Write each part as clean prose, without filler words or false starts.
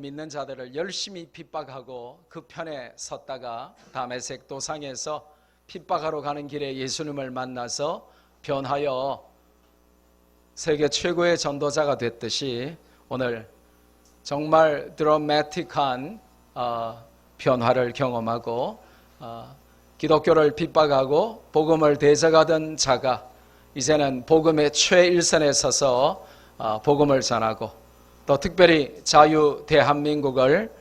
믿는 자들을 열심히 핍박하고 그 편에 섰다가 다메섹 도상에서 핍박하러 가는 길에 예수님을 만나서 변하여 세계 최고의 전도자가 됐듯이 오늘 정말 드라마틱한 변화를 경험하고 기독교를 핍박하고 복음을 대적하던 자가 이제는 복음의 최일선에 서서 복음을 전하고 또 특별히 자유 대한민국을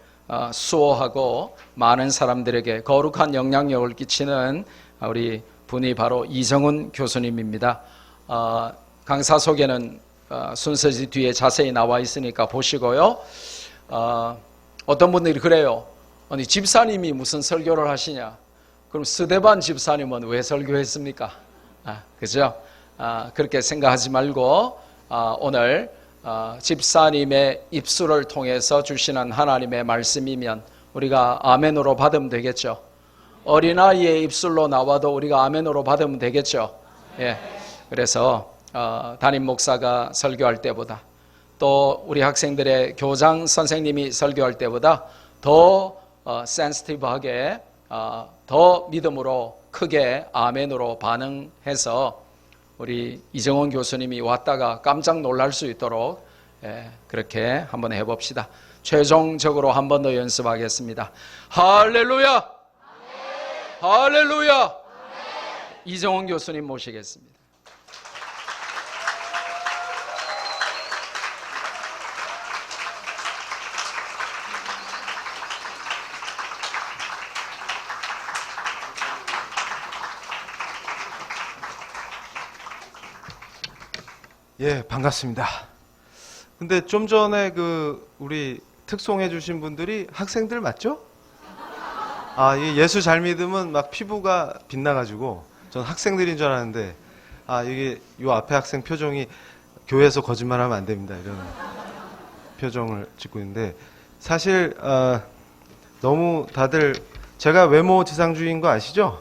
수호하고 많은 사람들에게 거룩한 영향력을 끼치는 우리 분이 바로 이정훈 교수님입니다. 강사 소개는 순서지 뒤에 자세히 나와 있으니까 보시고요. 어떤 분들이 그래요. 아니 집사님이 무슨 설교를 하시냐? 그럼 스데반 집사님은 왜 설교했습니까? 그죠? 그렇게 생각하지 말고 오늘 집사님의 입술을 통해서 주시는 하나님의 말씀이면 우리가 아멘으로 받으면 되겠죠. 어린아이의 입술로 나와도 우리가 아멘으로 받으면 되겠죠. 예. 그래서 담임 목사가 설교할 때보다 또 우리 학생들의 교장 선생님이 설교할 때보다 더 센시티브하게 더 믿음으로 크게 아멘으로 반응해서 우리 이정훈 교수님이 왔다가 깜짝 놀랄 수 있도록 그렇게 한번 해봅시다. 최종적으로 한 번 더 연습하겠습니다. 할렐루야! 할렐루야! 이정훈 교수님 모시겠습니다. 예, 반갑습니다. 근데 좀 전에 우리 특송해 주신 분들이 학생들 맞죠? 이 예수 잘 믿으면 막 피부가 빛나가지고 전 학생들인 줄 알았는데 이게 요 앞에 학생 표정이 교회에서 거짓말하면 안 됩니다 이런 표정을 짓고 있는데 사실 너무 다들 제가 외모 지상주의인 거 아시죠?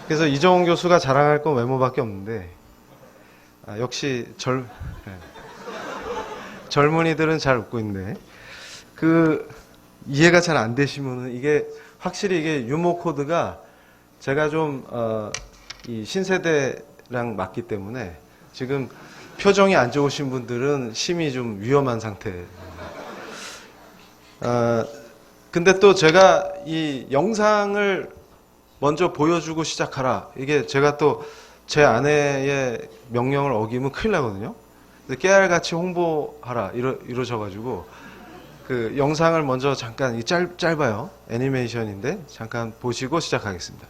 그래서 이정훈 교수가 자랑할 건 외모밖에 없는데 역시 젊은이들은 잘 웃고 있네. 이해가 잘 안 되시면은 이게 확실히 이게 유머 코드가 제가 좀 이 신세대랑 맞기 때문에 지금 표정이 안 좋으신 분들은 심히 좀 위험한 상태. 근데 또 제가 이 영상을 먼저 보여주고 시작하라. 이게 제가 또 제 아내의 명령을 어기면 큰일 나거든요. 깨알같이 홍보하라 이러셔가지고 그 영상을 먼저 잠깐 짧아요. 애니메이션인데 잠깐 보시고 시작하겠습니다.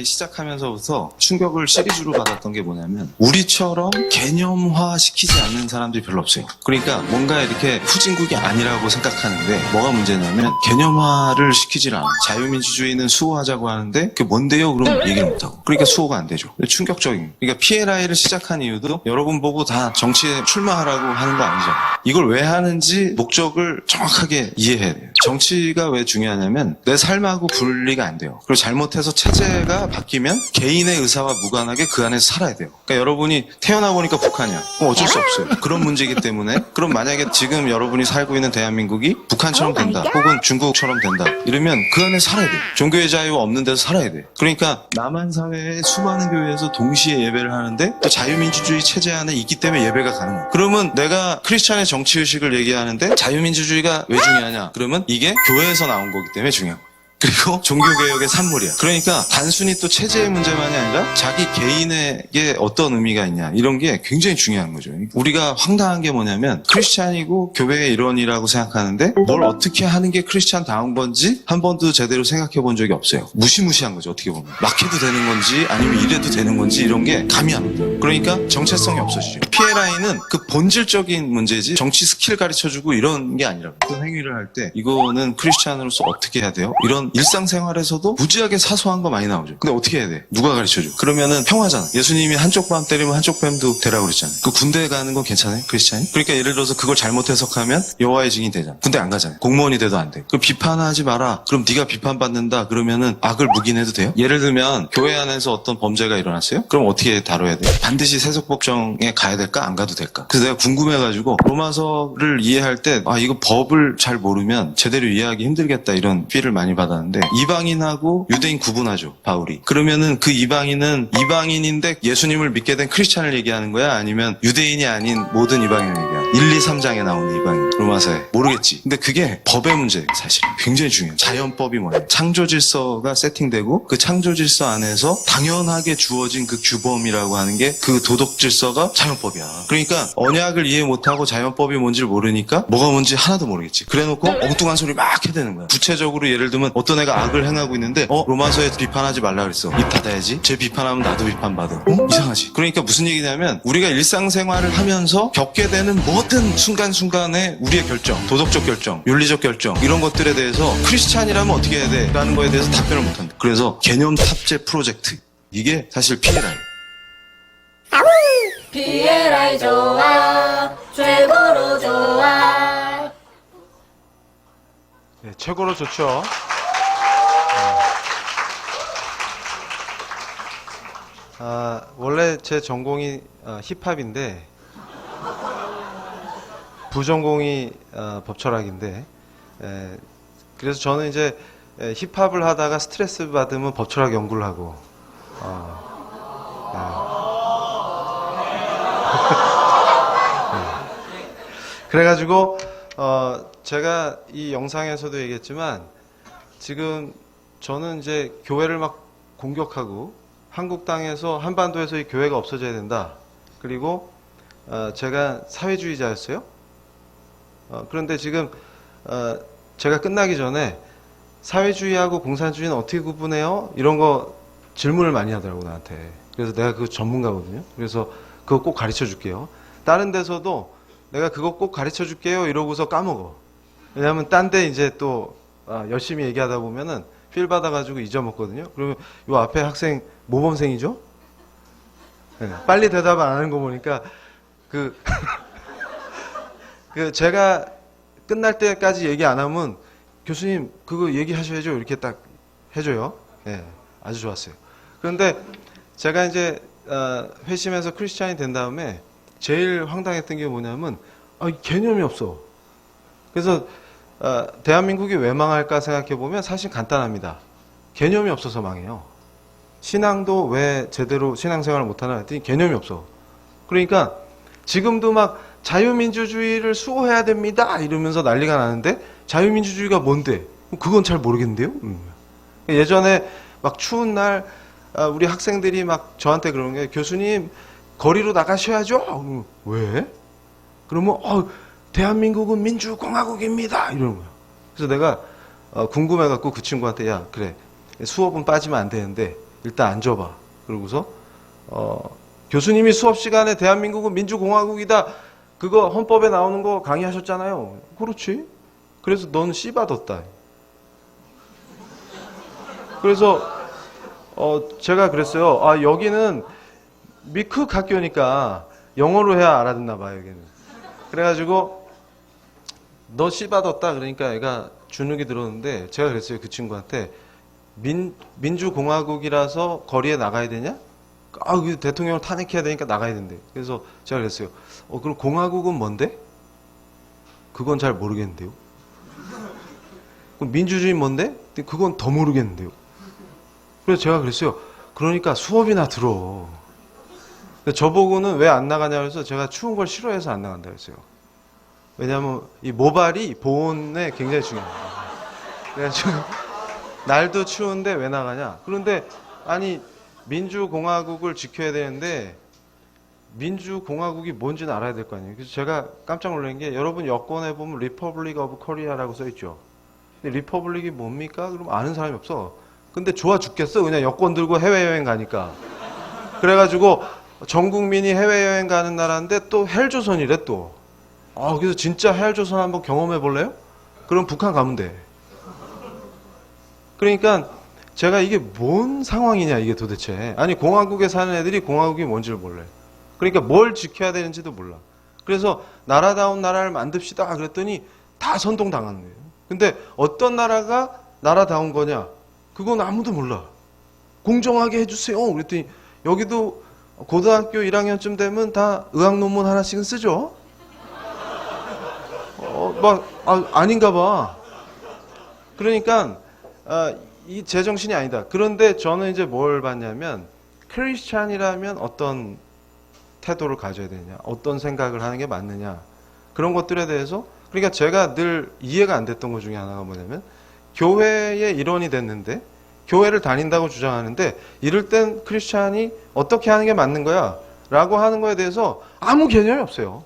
시작하면서부터 충격을 시리즈로 받았던 게 뭐냐면 우리처럼 개념화 시키지 않는 사람들이 별로 없어요. 그러니까 뭔가 이렇게 후진국이 아니라고 생각하는데 뭐가 문제냐면 개념화를 시키질 않아. 자유민주주의는 수호하자고 하는데 그게 뭔데요? 그러면 얘기를 못하고. 그러니까 수호가 안 되죠. 충격적인. 그러니까 PLI를 시작한 이유도 여러분 보고 다 정치에 출마하라고 하는 거 아니잖아요. 이걸 왜 하는지 목적을 정확하게 이해해야 돼요. 정치가 왜 중요하냐면 내 삶하고 분리가 안 돼요. 그리고 잘못해서 체제가 바뀌면 개인의 의사와 무관하게 그 안에서 살아야 돼요. 그러니까 여러분이 태어나 보니까 북한이야. 그럼 어쩔 수 없어요. 그런 문제이기 때문에 그럼 만약에 지금 여러분이 살고 있는 대한민국이 북한처럼 된다 혹은 중국처럼 된다 이러면 그 안에 살아야 돼요. 종교의 자유 없는 데서 살아야 돼요. 그러니까 남한 사회의 수많은 교회에서 동시에 예배를 하는데 또 자유민주주의 체제 안에 있기 때문에 예배가 가능해요. 그러면 내가 크리스찬의 정치의식을 얘기하는데 자유민주주의가 왜 중요하냐? 그러면 이게 교회에서 나온 거기 때문에 중요해요. 그리고 종교개혁의 산물이야. 그러니까 단순히 또 체제의 문제만이 아니라 자기 개인에게 어떤 의미가 있냐 이런 게 굉장히 중요한 거죠. 우리가 황당한 게 뭐냐면 크리스찬이고 교회의 일원이라고 생각하는데 뭘 어떻게 하는 게 크리스찬다운 건지 한 번도 제대로 생각해 본 적이 없어요. 무시무시한 거죠. 어떻게 보면. 막 해도 되는 건지 아니면 이래도 되는 건지 이런 게 감이 안 옵니다. 그러니까 정체성이 없어지죠. PLI는 그 본질적인 문제지 정치 스킬 가르쳐주고 이런 게 아니라 어떤 행위를 할 때 이거는 크리스찬으로서 어떻게 해야 돼요? 이런 일상생활에서도 무지하게 사소한 거 많이 나오죠. 근데 어떻게 해야 돼? 누가 가르쳐줘? 그러면은 평화잖아. 예수님이 한쪽 뺨 때리면 한쪽 뺨도 되라고 그랬잖아요. 그 군대 가는 건 괜찮아요? 크리스찬이? 그러니까 예를 들어서 그걸 잘못 해석하면 여호와의 증인이 되잖아. 군대 안 가잖아요. 공무원이 돼도 안 돼. 그럼 비판하지 마라. 그럼 네가 비판받는다. 그러면은 악을 묵인해도 돼요? 예를 들면 교회 안에서 어떤 범죄가 일어났어요? 그럼 어떻게 다뤄야 돼요? 반드시 세속법정에 가야 될까? 안 가도 될까? 그래서 내가 궁금해가지고 로마서를 이해할 때 이거 법을 잘 모르면 제대로 이해하기 힘들겠다 이런 피를 많이 받았는데 이방인하고 유대인 구분하죠. 바울이. 그러면은 그 이방인은 이방인인데 예수님을 믿게 된 크리스찬을 얘기하는 거야? 아니면 유대인이 아닌 모든 이방인을 얘기하는 거야? 1, 2, 3장에 나오는 이방인. 로마서에. 모르겠지. 근데 그게 법의 문제 사실. 굉장히 중요해요. 자연법이 뭐예요? 창조 질서가 세팅되고 그 창조 질서 안에서 당연하게 주어진 그 규범이라고 하는 게 그 도덕 질서가 자연법이야. 그러니까 언약을 이해 못하고 자연법이 뭔지를 모르니까 뭐가 뭔지 하나도 모르겠지. 그래놓고 엉뚱한 소리 막 해대는 거야. 구체적으로 예를 들면 어떤 애가 악을 행하고 있는데 로마서에 비판하지 말라 그랬어. 입 닫아야지. 쟤 비판하면 나도 비판받아. 이상하지. 그러니까 무슨 얘기냐면 우리가 일상생활을 하면서 겪게 되는 모든 순간순간에 우리의 결정, 도덕적 결정, 윤리적 결정 이런 것들에 대해서 크리스찬이라면 어떻게 해야 돼? 라는 거에 대해서 답변을 못한다. 그래서 개념 탑재 프로젝트. 이게 사실 PLI. PLI 좋아 최고로 좋아. 네, 최고로 좋죠. 원래 제 전공이 힙합인데 부전공이 법철학인데 그래서 저는 이제 힙합을 하다가 스트레스 받으면 법철학 연구를 하고 그래가지고 제가 이 영상에서도 얘기했지만 지금 저는 이제 교회를 막 공격하고 한국 땅에서 한반도에서 이 교회가 없어져야 된다. 그리고 제가 사회주의자였어요. 그런데 지금 제가 끝나기 전에 사회주의하고 공산주의는 어떻게 구분해요? 이런 거 질문을 많이 하더라고 나한테. 그래서 내가 그 전문가거든요. 그래서 그거 꼭 가르쳐 줄게요. 다른 데서도 내가 그거 꼭 가르쳐 줄게요 이러고서 까먹어. 왜냐하면 딴 데 이제 또 열심히 얘기하다 보면은 필 받아가지고 잊어먹거든요. 그러면 요 앞에 학생 모범생이죠? 네, 빨리 대답 안 하는 거 보니까 그 제가 끝날 때까지 얘기 안 하면 교수님 그거 얘기하셔야죠 이렇게 딱 해줘요. 네, 아주 좋았어요. 그런데 제가 이제 회심해서 크리스찬이 된 다음에 제일 황당했던 게 뭐냐면 개념이 없어. 그래서 대한민국이 왜 망할까 생각해 보면 사실 간단합니다. 개념이 없어서 망해요. 신앙도 왜 제대로 신앙생활을 못하나 했더니 개념이 없어. 그러니까 지금도 막 자유민주주의를 수호해야 됩니다 이러면서 난리가 나는데 자유민주주의가 뭔데? 그건 잘 모르겠는데요. 예전에 막 추운 날 우리 학생들이 막 저한테 그러는 게 교수님 거리로 나가셔야죠. 왜? 그러면 대한민국은 민주공화국입니다 이러는 거야. 그래서 내가 궁금해갖고 그 친구한테 야 그래 수업은 빠지면 안 되는데 일단 앉아봐. 그러고서 교수님이 수업 시간에 대한민국은 민주공화국이다 그거 헌법에 나오는 거 강의하셨잖아요. 그렇지. 그래서 넌 씨 받았다. 그래서 제가 그랬어요. 여기는 미크 학교니까 영어로 해야 알아듣나 봐요 여기는. 그래가지고 너 씨 받았다 그러니까 애가 주눅이 들었는데 제가 그랬어요 그 친구한테 민주공화국이라서 거리에 나가야 되냐? 대통령을 탄핵해야 되니까 나가야 된대. 그래서 제가 그랬어요. 그럼 공화국은 뭔데? 그건 잘 모르겠는데요. 그럼 민주주의 뭔데? 그건 더 모르겠는데요. 그래서 제가 그랬어요. 그러니까 수업이나 들어. 저보고는 왜 안 나가냐 그래서 제가 추운 걸 싫어해서 안 나간다 그랬어요. 왜냐하면 이 모발이 보온에 굉장히 중요합니다. 그래가지고 날도 추운데 왜 나가냐? 그런데 아니 민주공화국을 지켜야 되는데 민주공화국이 뭔지는 알아야 될 거 아니에요. 그래서 제가 깜짝 놀란 게 여러분 여권에 보면 리퍼블릭 오브 코리아라고 써 있죠. 근데 리퍼블릭이 뭡니까? 그럼 아는 사람이 없어. 근데 좋아 죽겠어. 그냥 여권 들고 해외여행 가니까. 그래가지고 전 국민이 해외여행 가는 나라인데 또 헬조선이래 또. 그래서 진짜 헬조선 한번 경험해 볼래요? 그럼 북한 가면 돼. 그러니까 제가 이게 뭔 상황이냐 이게 도대체. 아니 공화국에 사는 애들이 공화국이 뭔지를 몰라요. 그러니까 뭘 지켜야 되는지도 몰라. 그래서 나라다운 나라를 만듭시다 그랬더니 다 선동당하는 거예요. 근데 어떤 나라가 나라다운 거냐? 그건 아무도 몰라. 공정하게 해주세요. 그랬더니 여기도 고등학교 1학년쯤 되면 다 의학 논문 하나씩은 쓰죠. 아닌가 봐. 그러니까 이 제정신이 아니다. 그런데 저는 이제 뭘 봤냐면 크리스찬이라면 어떤 태도를 가져야 되느냐, 어떤 생각을 하는 게 맞느냐, 그런 것들에 대해서. 그러니까 제가 늘 이해가 안 됐던 것 중에 하나가 뭐냐면 교회의 일원이 됐는데 교회를 다닌다고 주장하는데 이럴 땐 크리스찬이 어떻게 하는 게 맞는 거야? 라고 하는 거에 대해서 아무 개념이 없어요.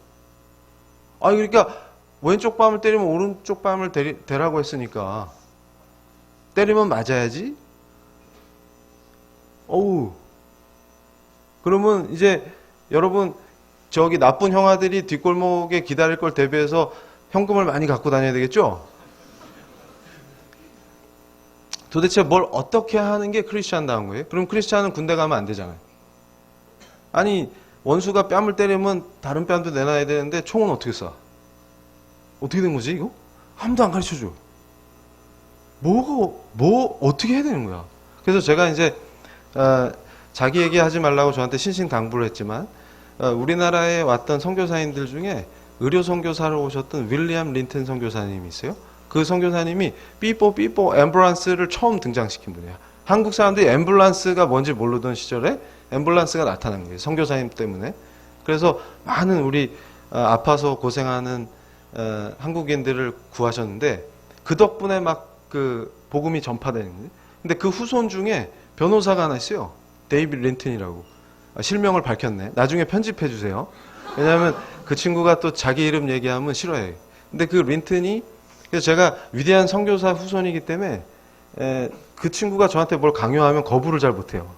그러니까 왼쪽 뺨을 때리면 오른쪽 뺨을 대라고 했으니까 때리면 맞아야지. 그러면 이제 여러분 저기 나쁜 형아들이 뒷골목에 기다릴 걸 대비해서 현금을 많이 갖고 다녀야 되겠죠? 도대체 뭘 어떻게 하는 게 크리스찬다운 거예요? 그럼 크리스찬은 군대 가면 안 되잖아요. 아니 원수가 뺨을 때리면 다른 뺨도 내놔야 되는데 총은 어떻게 쏴? 어떻게 된 거지 이거? 아무도 안 가르쳐줘. 어떻게 해야 되는 거야? 그래서 제가 이제 자기 얘기하지 말라고 저한테 신신당부를 했지만 우리나라에 왔던 선교사님들 중에 의료 선교사로 오셨던 윌리엄 린튼 선교사님이 있어요. 그 선교사님이 삐뽀 앰뷸런스를 처음 등장시킨 분이야. 한국 사람들이 앰뷸런스가 뭔지 모르던 시절에 앰뷸런스가 나타난 거예요. 선교사님 때문에. 그래서 많은 우리 아파서 고생하는 한국인들을 구하셨는데 그 덕분에 막 그 복음이 전파되는 거예요. 근데 그 후손 중에 변호사가 하나 있어요. 데이비드 린튼이라고. 실명을 밝혔네. 나중에 편집해 주세요. 왜냐하면 그 친구가 또 자기 이름 얘기하면 싫어해요. 근데 그 린튼이, 그래서 제가 위대한 선교사 후손이기 때문에 그 친구가 저한테 뭘 강요하면 거부를 잘 못해요.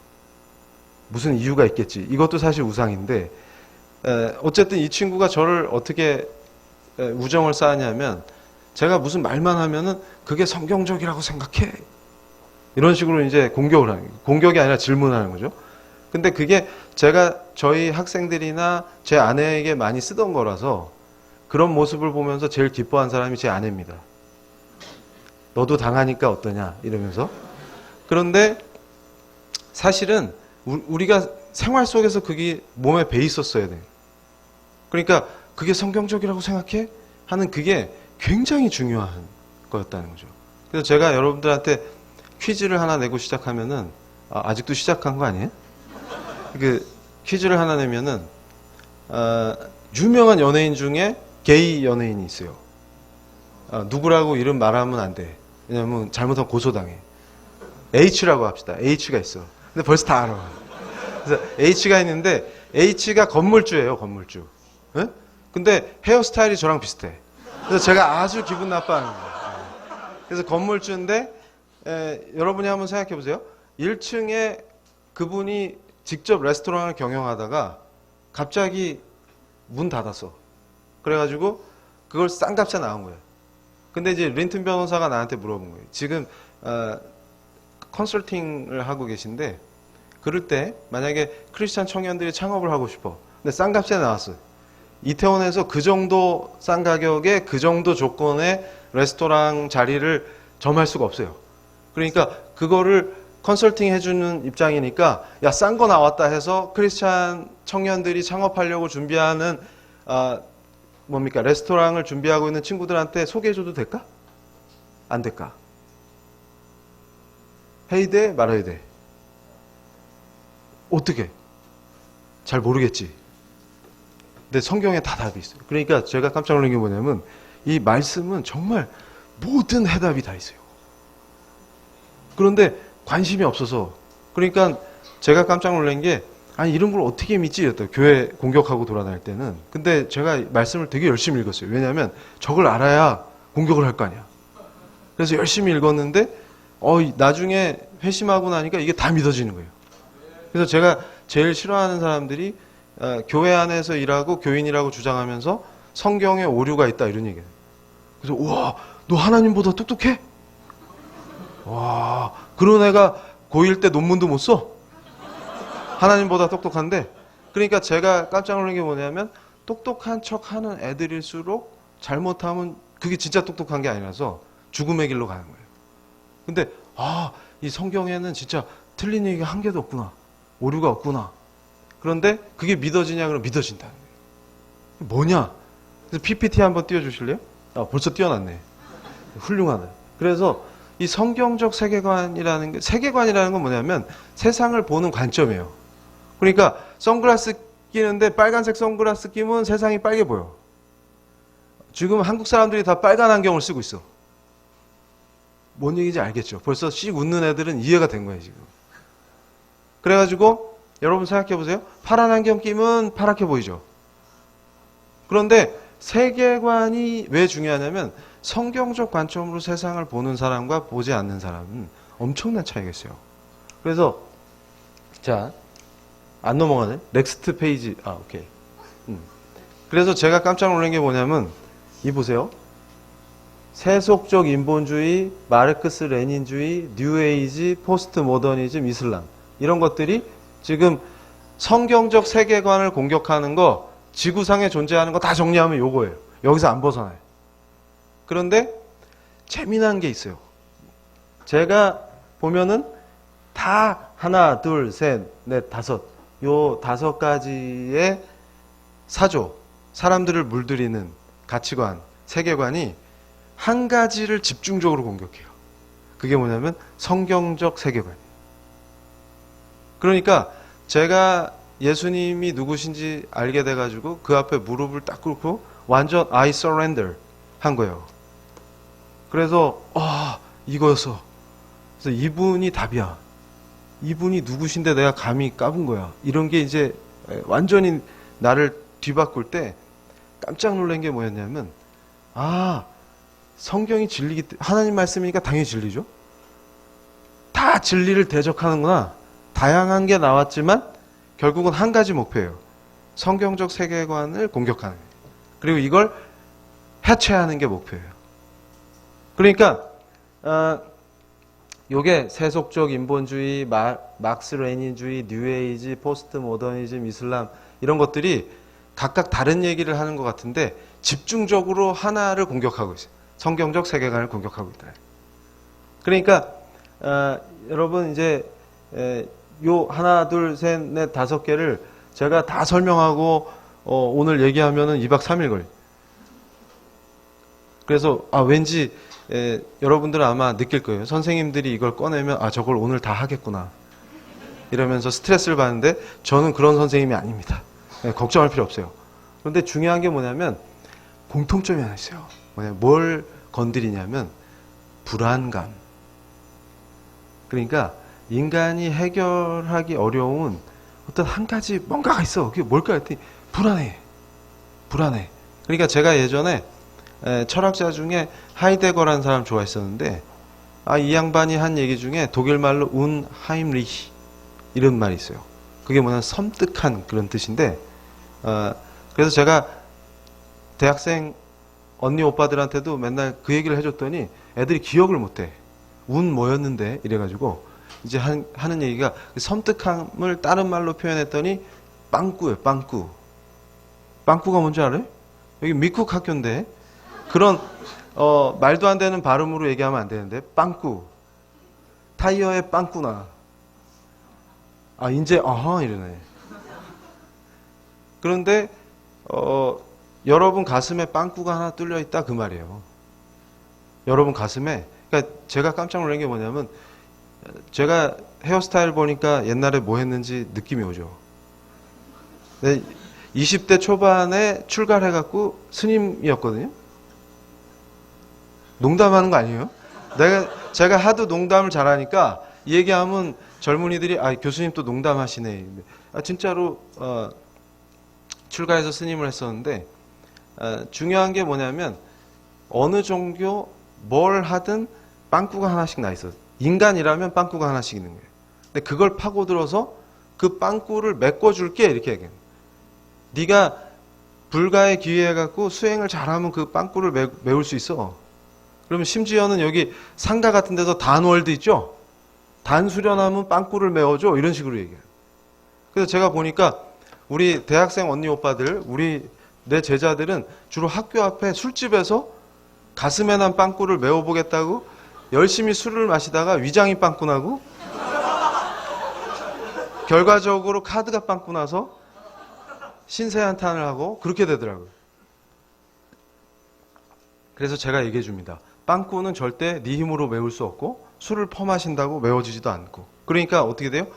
무슨 이유가 있겠지. 이것도 사실 우상인데 어쨌든 이 친구가 저를 어떻게 우정을 쌓았냐면 제가 무슨 말만 하면은 그게 성경적이라고 생각해. 이런 식으로 이제 공격을 하는 거예요. 공격이 아니라 질문하는 거죠. 근데 그게 제가 저희 학생들이나 제 아내에게 많이 쓰던 거라서 그런 모습을 보면서 제일 기뻐한 사람이 제 아내입니다. 너도 당하니까 어떠냐 이러면서. 그런데 사실은 우리가 생활 속에서 그게 몸에 배 있었어야 돼요. 그러니까 그게 성경적이라고 생각해? 하는 그게 굉장히 중요한 거였다는 거죠. 그래서 제가 여러분들한테 퀴즈를 하나 내고 시작하면은 아직도 시작한 거 아니에요? 그 퀴즈를 하나 내면은 유명한 연예인 중에 게이 연예인이 있어요. 누구라고 이름 말하면 안 돼. 왜냐면 잘못하면 고소당해. H라고 합시다. H가 있어. 근데 벌써 다 알아. 그래서 H가 있는데 H가 건물주예요. 건물주. 네? 근데 헤어스타일이 저랑 비슷해. 그래서 제가 아주 기분 나빠하는 거예요. 그래서 건물주인데 여러분이 한번 생각해 보세요. 1층에 그분이 직접 레스토랑을 경영하다가 갑자기 문 닫았어. 그래가지고 그걸 싼 값에 나온 거예요. 근데 이제 린튼 변호사가 나한테 물어본 거예요. 지금 컨설팅을 하고 계신데 그럴 때 만약에 크리스찬 청년들이 창업을 하고 싶어. 근데 싼 값에 나왔어요. 이태원에서 그 정도 싼 가격에 그 정도 조건의 레스토랑 자리를 점할 수가 없어요. 그러니까 그거를 컨설팅 해주는 입장이니까 야, 싼 거 나왔다 해서 크리스찬 청년들이 창업하려고 준비하는 레스토랑을 준비하고 있는 친구들한테 소개해줘도 될까? 안 될까? 해야 돼? 말아야 돼? 어떻게? 잘 모르겠지. 근데 성경에 다 답이 있어요. 그러니까 제가 깜짝 놀란 게 뭐냐면 이 말씀은 정말 모든 해답이 다 있어요. 그런데 관심이 없어서. 그러니까 제가 깜짝 놀란 게 아니 이런 걸 어떻게 믿지? 이랬다. 교회 공격하고 돌아다닐 때는. 근데 제가 말씀을 되게 열심히 읽었어요. 왜냐하면 저걸 알아야 공격을 할 거 아니야. 그래서 열심히 읽었는데 나중에 회심하고 나니까 이게 다 믿어지는 거예요. 그래서 제가 제일 싫어하는 사람들이 교회 안에서 일하고 교인이라고 주장하면서 성경에 오류가 있다 이런 얘기예요. 그래서 우와 너 하나님보다 똑똑해? 와, 그런 애가 고1 때 논문도 못 써? 하나님보다 똑똑한데? 그러니까 제가 깜짝 놀란 게 뭐냐면 똑똑한 척 하는 애들일수록 잘못하면 그게 진짜 똑똑한 게 아니라서 죽음의 길로 가는 거예요. 근데 이 성경에는 진짜 틀린 얘기가 한 개도 없구나. 오류가 없구나. 그런데 그게 믿어지냐 그러면 믿어진다는 거예요. 뭐냐? 그래서 PPT 한번 띄워주실래요? 벌써 띄워놨네. 훌륭하네. 그래서 이 성경적 세계관이라는 건 뭐냐면 세상을 보는 관점이에요. 그러니까 선글라스 끼는데 빨간색 선글라스 끼면 세상이 빨개 보여. 지금 한국 사람들이 다 빨간 안경을 쓰고 있어. 뭔 얘기인지 알겠죠? 벌써 씩 웃는 애들은 이해가 된 거예요, 지금. 그래가지고 여러분 생각해 보세요. 파란 안경 끼면 파랗게 보이죠? 그런데 세계관이 왜 중요하냐면 성경적 관점으로 세상을 보는 사람과 보지 않는 사람은 엄청난 차이가 있어요. 그래서 자, 안 넘어가네. 넥스트 페이지. 오케이. 그래서 제가 깜짝 놀란 게 뭐냐면 이 보세요. 세속적 인본주의, 마르크스 레닌주의, 뉴에이지, 포스트 모더니즘, 이슬람 이런 것들이 지금 성경적 세계관을 공격하는 거, 지구상에 존재하는 거 다 정리하면 요거예요. 여기서 안 벗어나요. 그런데 재미난 게 있어요. 제가 보면은 다 하나, 둘, 셋, 넷, 다섯 요 5가지의 사조, 사람들을 물들이는 가치관, 세계관이 한 가지를 집중적으로 공격해요. 그게 뭐냐면 성경적 세계관이에요. 그러니까 제가 예수님이 누구신지 알게 돼가지고 그 앞에 무릎을 딱 꿇고 완전 I surrender 한 거예요. 그래서 이거였어. 그래서 이분이 답이야. 이분이 누구신데 내가 감히 까본 거야. 이런 게 이제 완전히 나를 뒤바꿀 때 깜짝 놀란 게 뭐였냐면 성경이 진리기 때문에 하나님 말씀이니까 당연히 진리죠. 다 진리를 대적하는구나. 다양한 게 나왔지만 결국은 한 가지 목표예요. 성경적 세계관을 공격하는 거예요. 그리고 이걸 해체하는 게 목표예요. 그러니까 요게 세속적 인본주의, 막스 레닌주의, 뉴에이지, 포스트 모더니즘, 이슬람 이런 것들이 각각 다른 얘기를 하는 것 같은데 집중적으로 하나를 공격하고 있어요. 성경적 세계관을 공격하고 있다. 그러니까 여러분 이제 요 하나, 둘, 셋, 넷, 5개를 제가 다 설명하고 오늘 얘기하면은 2박 3일 걸려요. 그래서 왠지 여러분들은 아마 느낄 거예요. 선생님들이 이걸 꺼내면 저걸 오늘 다 하겠구나 이러면서 스트레스를 받는데 저는 그런 선생님이 아닙니다. 걱정할 필요 없어요. 그런데 중요한 게 뭐냐면 공통점이 하나 있어요. 뭘 건드리냐면 불안감. 그러니까 인간이 해결하기 어려운 어떤 한 가지 뭔가가 있어. 그게 뭘까 했더니 불안해. 그러니까 제가 예전에 철학자 중에 하이데거라는 사람 좋아했었는데 이 양반이 한 얘기 중에 독일말로 운하임리히 이런 말이 있어요. 그게 뭐냐면 섬뜩한 그런 뜻인데 그래서 제가 대학생 언니 오빠들한테도 맨날 그 얘기를 해줬더니 애들이 기억을 못해. 운 뭐였는데 이래가지고 이제 하는 얘기가 섬뜩함을 다른 말로 표현했더니 빵꾸예요. 빵꾸가 뭔지 알아요? 여기 미국 학교인데 그런 말도 안 되는 발음으로 얘기하면 안 되는데 빵꾸, 타이어에 빵꾸나. 이제 이러네. 그런데 여러분 가슴에 빵꾸가 하나 뚫려 있다 그 말이에요. 여러분 가슴에. 그러니까 제가 깜짝 놀란 게 뭐냐면 제가 헤어스타일 보니까 옛날에 뭐 했는지 느낌이 오죠. 20대 초반에 출가해갖고 스님이었거든요. 농담하는 거 아니에요? 제가 하도 농담을 잘하니까 얘기하면 젊은이들이 교수님 또 농담하시네. 진짜로 출가해서 스님을 했었는데 중요한 게 뭐냐면 어느 종교 뭘 하든 빵꾸가 하나씩 나 있어. 인간이라면 빵꾸가 하나씩 있는 거예요. 근데 그걸 파고들어서 그 빵꾸를 메꿔줄게 이렇게 얘기해요. 네가 불가에 기회해갖고 수행을 잘하면 그 빵꾸를 메울 수 있어. 그러면 심지어는 여기 상가 같은 데서 단월드 있죠? 단 수련하면 빵꾸를 메워줘. 이런 식으로 얘기해요. 그래서 제가 보니까 우리 대학생 언니 오빠들, 내 제자들은 주로 학교 앞에 술집에서 가슴에 난 빵꾸를 메워보겠다고 열심히 술을 마시다가 위장이 빵꾸 나고 결과적으로 카드가 빵꾸 나서 신세한탄을 하고 그렇게 되더라고요. 그래서 제가 얘기해 줍니다. 빵꾸는 절대 네 힘으로 메울 수 없고 술을 퍼마신다고 메워지지도 않고. 그러니까 어떻게 돼요?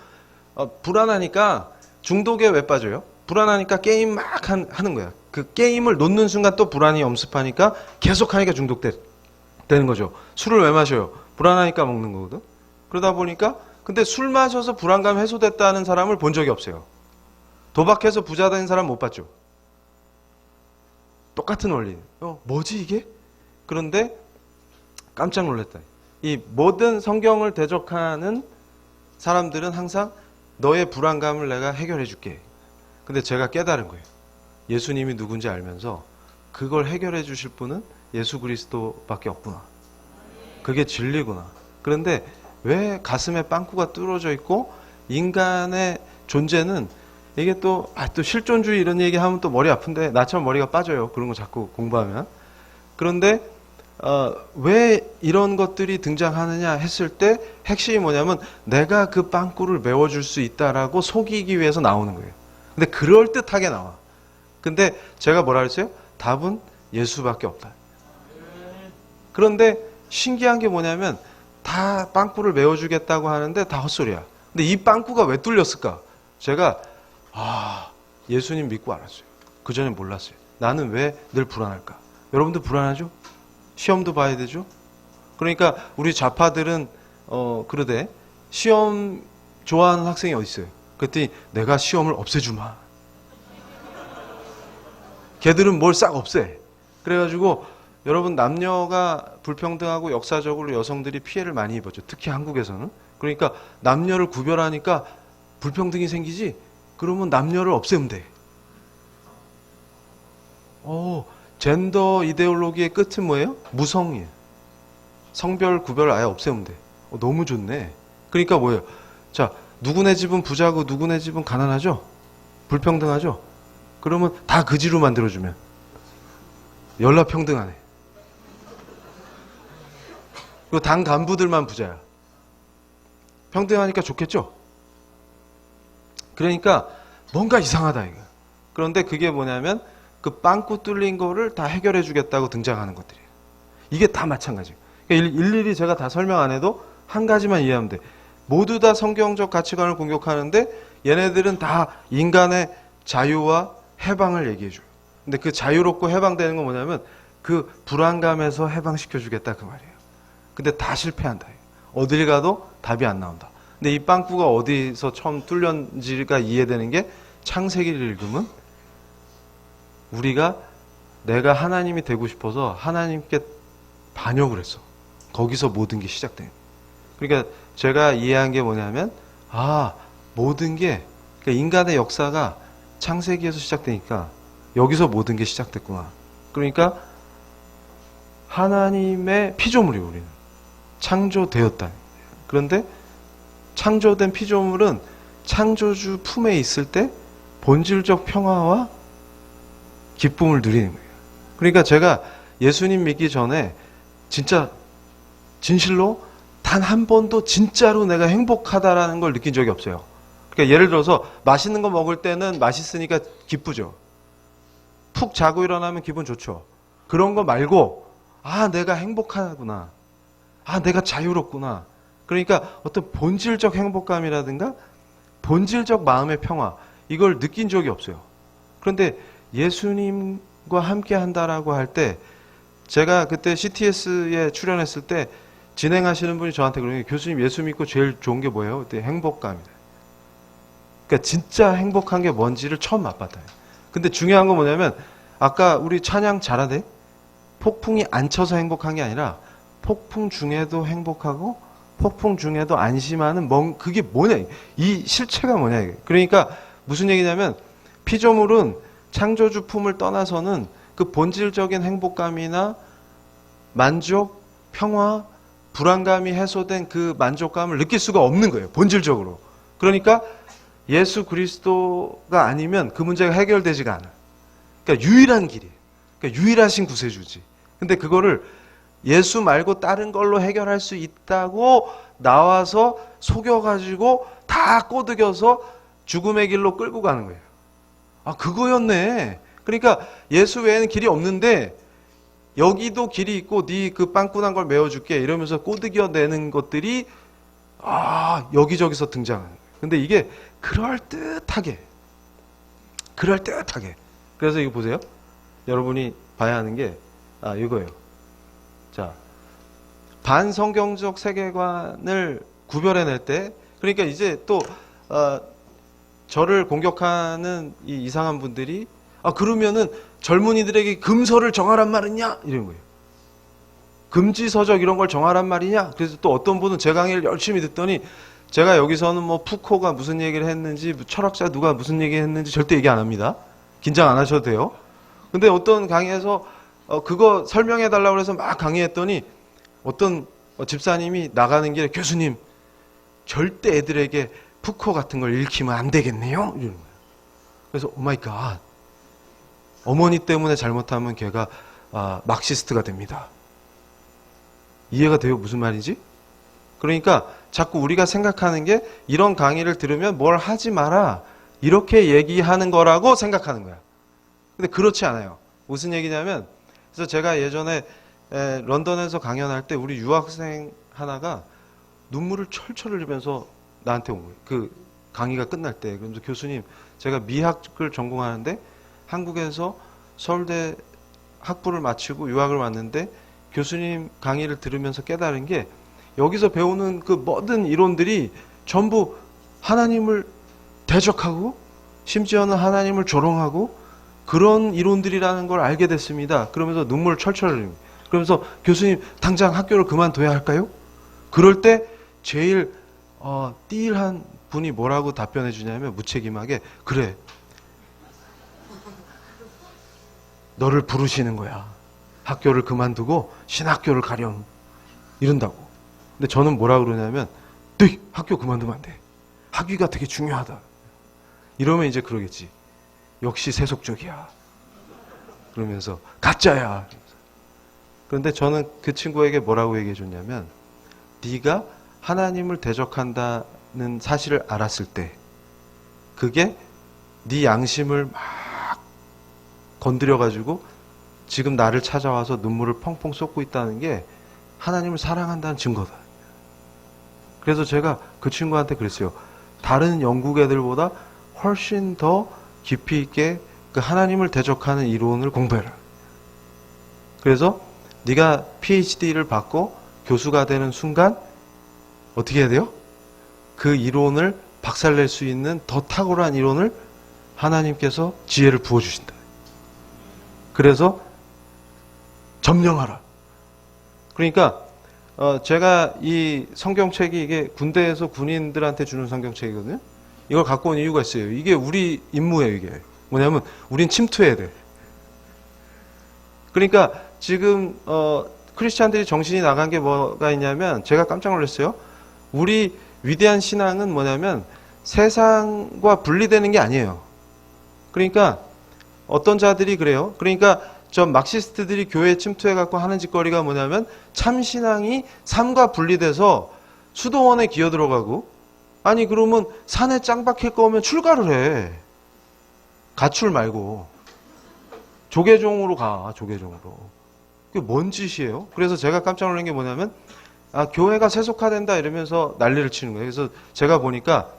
불안하니까 중독에 왜 빠져요? 불안하니까 게임 막 하는 거야. 그 게임을 놓는 순간 또 불안이 엄습하니까 계속 하니까 중독되는 거죠. 술을 왜 마셔요? 불안하니까 먹는 거거든. 그러다 보니까 근데 술 마셔서 불안감 해소됐다는 사람을 본 적이 없어요. 도박해서 부자 된 사람 못 봤죠. 똑같은 원리. 뭐지 이게? 그런데 깜짝 놀랐다. 이 모든 성경을 대적하는 사람들은 항상 너의 불안감을 내가 해결해 줄게. 근데 제가 깨달은 거예요. 예수님이 누군지 알면서 그걸 해결해 주실 분은 예수 그리스도밖에 없구나. 그게 진리구나. 그런데 왜 가슴에 빵꾸가 뚫어져 있고 인간의 존재는 이게 또 실존주의 이런 얘기하면 또 머리 아픈데 나처럼 머리가 빠져요. 그런 거 자꾸 공부하면. 그런데 왜 이런 것들이 등장하느냐 했을 때 핵심이 뭐냐면 내가 그 빵꾸를 메워줄 수 있다라고 속이기 위해서 나오는 거예요. 근데 그럴듯하게 나와. 근데 제가 뭐라 그랬어요? 답은 예수밖에 없다. 그런데 신기한 게 뭐냐면 다 빵꾸를 메워주겠다고 하는데 다 헛소리야. 근데 이 빵꾸가 왜 뚫렸을까? 제가 예수님 믿고 알았어요. 그전에 몰랐어요. 나는 왜 늘 불안할까? 여러분들 불안하죠? 시험도 봐야 되죠? 그러니까 우리 좌파들은 그러대. 시험 좋아하는 학생이 어디 있어요? 그랬더니 내가 시험을 없애주마. 걔들은 뭘 싹 없애. 그래가지고 여러분 남녀가 불평등하고 역사적으로 여성들이 피해를 많이 입었죠. 특히 한국에서는. 그러니까 남녀를 구별하니까 불평등이 생기지. 그러면 남녀를 없애면 돼. 젠더 이데올로기의 끝은 뭐예요? 무성이에요. 성별 구별을 아예 없애면 돼. 너무 좋네. 그러니까 뭐예요? 자, 누구네 집은 부자고 누구네 집은 가난하죠? 불평등하죠? 그러면 다 그지로 만들어주면 연락평등하네. 그리고 당 간부들만 부자야. 평등하니까 좋겠죠? 그러니까 뭔가 이상하다 이거. 그런데 그게 뭐냐면 그 빵꾸 뚫린 거를 다 해결해 주겠다고 등장하는 것들이에요. 이게 다 마찬가지예요. 그러니까 일일이 제가 다 설명 안 해도 한 가지만 이해하면 돼. 모두 다 성경적 가치관을 공격하는데 얘네들은 다 인간의 자유와 해방을 얘기해 줘요. 근데 그 자유롭고 해방되는 건 뭐냐면 그 불안감에서 해방시켜 주겠다 그 말이에요. 근데 다 실패한다. 어딜 가도 답이 안 나온다. 근데 이 빵꾸가 어디서 처음 뚫렸는지가 이해되는 게 창세기를 읽으면 우리가 내가 하나님이 되고 싶어서 하나님께 반역을 했어. 거기서 모든 게 시작돼요. 그러니까 제가 이해한 게 뭐냐면 모든 게 그러니까 인간의 역사가 창세기에서 시작되니까 여기서 모든 게 시작됐구나. 그러니까 하나님의 피조물이에요. 우리는 창조되었다. 그런데 창조된 피조물은 창조주 품에 있을 때 본질적 평화와 기쁨을 누리는 거예요. 그러니까 제가 예수님 믿기 전에 진짜 진실로 단 한 번도 진짜로 내가 행복하다라는 걸 느낀 적이 없어요. 그러니까 예를 들어서 맛있는 거 먹을 때는 맛있으니까 기쁘죠. 푹 자고 일어나면 기분 좋죠. 그런 거 말고 내가 행복하구나. 내가 자유롭구나. 그러니까 어떤 본질적 행복감이라든가 본질적 마음의 평화 이걸 느낀 적이 없어요. 그런데 예수님과 함께 한다라고 할 때 제가 그때 CTS에 출연했을 때 진행하시는 분이 저한테 그러는 게 교수님 예수 믿고 제일 좋은 게 뭐예요? 그때 행복감이다. 그러니까 진짜 행복한 게 뭔지를 처음 맛봤다. 근데 중요한 건 뭐냐면 아까 우리 찬양 잘하네? 폭풍이 안 쳐서 행복한 게 아니라 폭풍 중에도 행복하고 폭풍 중에도 안심하는 그게 뭐냐? 이 실체가 뭐냐? 이게. 그러니까 무슨 얘기냐면 피조물은 창조주 품을 떠나서는 그 본질적인 행복감이나 만족 평화, 불안감이 해소된 그 만족감을 느낄 수가 없는 거예요. 본질적으로. 그러니까 예수 그리스도가 아니면 그 문제가 해결되지가 않아요. 그러니까 유일한 길이에요. 그러니까 유일하신 구세주지. 근데 그거를 예수 말고 다른 걸로 해결할 수 있다고 나와서 속여가지고 다 꼬드겨서 죽음의 길로 끌고 가는 거예요. 아, 그거였네. 그러니까 예수 외에는 길이 없는데 여기도 길이 있고 네 그 빵꾸난 걸 메워줄게 이러면서 꼬드겨내는 것들이 여기저기서 등장하는 거예요. 근데 이게 그럴듯하게 그래서 이거 보세요. 여러분이 봐야 하는 게 이거예요. 자, 반성경적 세계관을 구별해낼 때 그러니까 이제 또 저를 공격하는 이 이상한 분들이 그러면은 젊은이들에게 금서를 정하란 말이냐 이런 거예요. 금지서적 이런 걸 정하란 말이냐. 그래서 또 어떤 분은 제 강의를 열심히 듣더니 제가 여기서는 뭐 푸코가 무슨 얘기를 했는지 철학자 누가 무슨 얘기를 했는지 절대 얘기 안 합니다. 긴장 안 하셔도 돼요. 근데 어떤 강의에서 그거 설명해 달라고 해서 막 강의했더니 어떤 집사님이 나가는 길에 교수님 절대 애들에게 푸코 같은 걸 읽히면 안 되겠네요. 이러는 거예요. 그래서 오마이갓 어머니 때문에 잘못하면 걔가 막시스트가 됩니다. 이해가 돼요? 무슨 말인지? 그러니까 자꾸 우리가 생각하는 게 이런 강의를 들으면 뭘 하지 마라 이렇게 얘기하는 거라고 생각하는 거야. 근데 그렇지 않아요. 무슨 얘기냐면 그래서 제가 예전에 런던에서 강연할 때 우리 유학생 하나가 눈물을 철철 흘리면서 나한테 온 거예요. 그 강의가 끝날 때. 그러면서 교수님 제가 미학을 전공하는데 한국에서 서울대 학부를 마치고 유학을 왔는데 교수님 강의를 들으면서 깨달은 게 여기서 배우는 그 모든 이론들이 전부 하나님을 대적하고 심지어는 하나님을 조롱하고 그런 이론들이라는 걸 알게 됐습니다. 그러면서 눈물을 철철 흘립니다. 그러면서 교수님 당장 학교를 그만둬야 할까요? 그럴 때 제일 띠일한 분이 뭐라고 답변해 주냐면 무책임하게 그래 너를 부르시는 거야. 학교를 그만두고 신학교를 가렴. 이런다고. 근데 저는 뭐라 그러냐면 네, 학교 그만두면 안 돼. 학위가 되게 중요하다. 이러면 이제 그러겠지. 역시 세속적이야. 그러면서 가짜야. 그런데 저는 그 친구에게 뭐라고 얘기해 줬냐면 네가 하나님을 대적한다는 사실을 알았을 때 그게 네 양심을 막 건드려가지고 지금 나를 찾아와서 눈물을 펑펑 쏟고 있다는 게 하나님을 사랑한다는 증거다. 그래서 제가 그 친구한테 그랬어요. 다른 영국 애들보다 훨씬 더 깊이 있게 그 하나님을 대적하는 이론을 공부해라. 그래서 네가 PhD를 받고 교수가 되는 순간 어떻게 해야 돼요? 그 이론을 박살낼 수 있는 더 탁월한 이론을 하나님께서 지혜를 부어주신다. 그래서 점령하라. 그러니까 제가 이 성경책이 이게 군대에서 군인들한테 주는 성경책이거든요. 이걸 갖고 온 이유가 있어요. 이게 우리 임무예요. 이게 뭐냐면 우린 침투해야 돼. 그러니까 지금 크리스찬들이 정신이 나간 게 뭐가 있냐면 제가 깜짝 놀랐어요. 우리 위대한 신앙은 뭐냐면 세상과 분리되는 게 아니에요. 그러니까 어떤 자들이 그래요. 그러니까 저 막시스트들이 교회에 침투해갖고 하는 짓거리가 뭐냐면 참신앙이 삶과 분리돼서 수도원에 기어 들어가고 아니 그러면 산에 짱 박힐 거면 출가를 해. 가출 말고 조계종으로 가. 조계종으로. 그게 뭔 짓이에요? 그래서 제가 깜짝 놀란 게 뭐냐면 교회가 세속화된다 이러면서 난리를 치는 거예요. 그래서 제가 보니까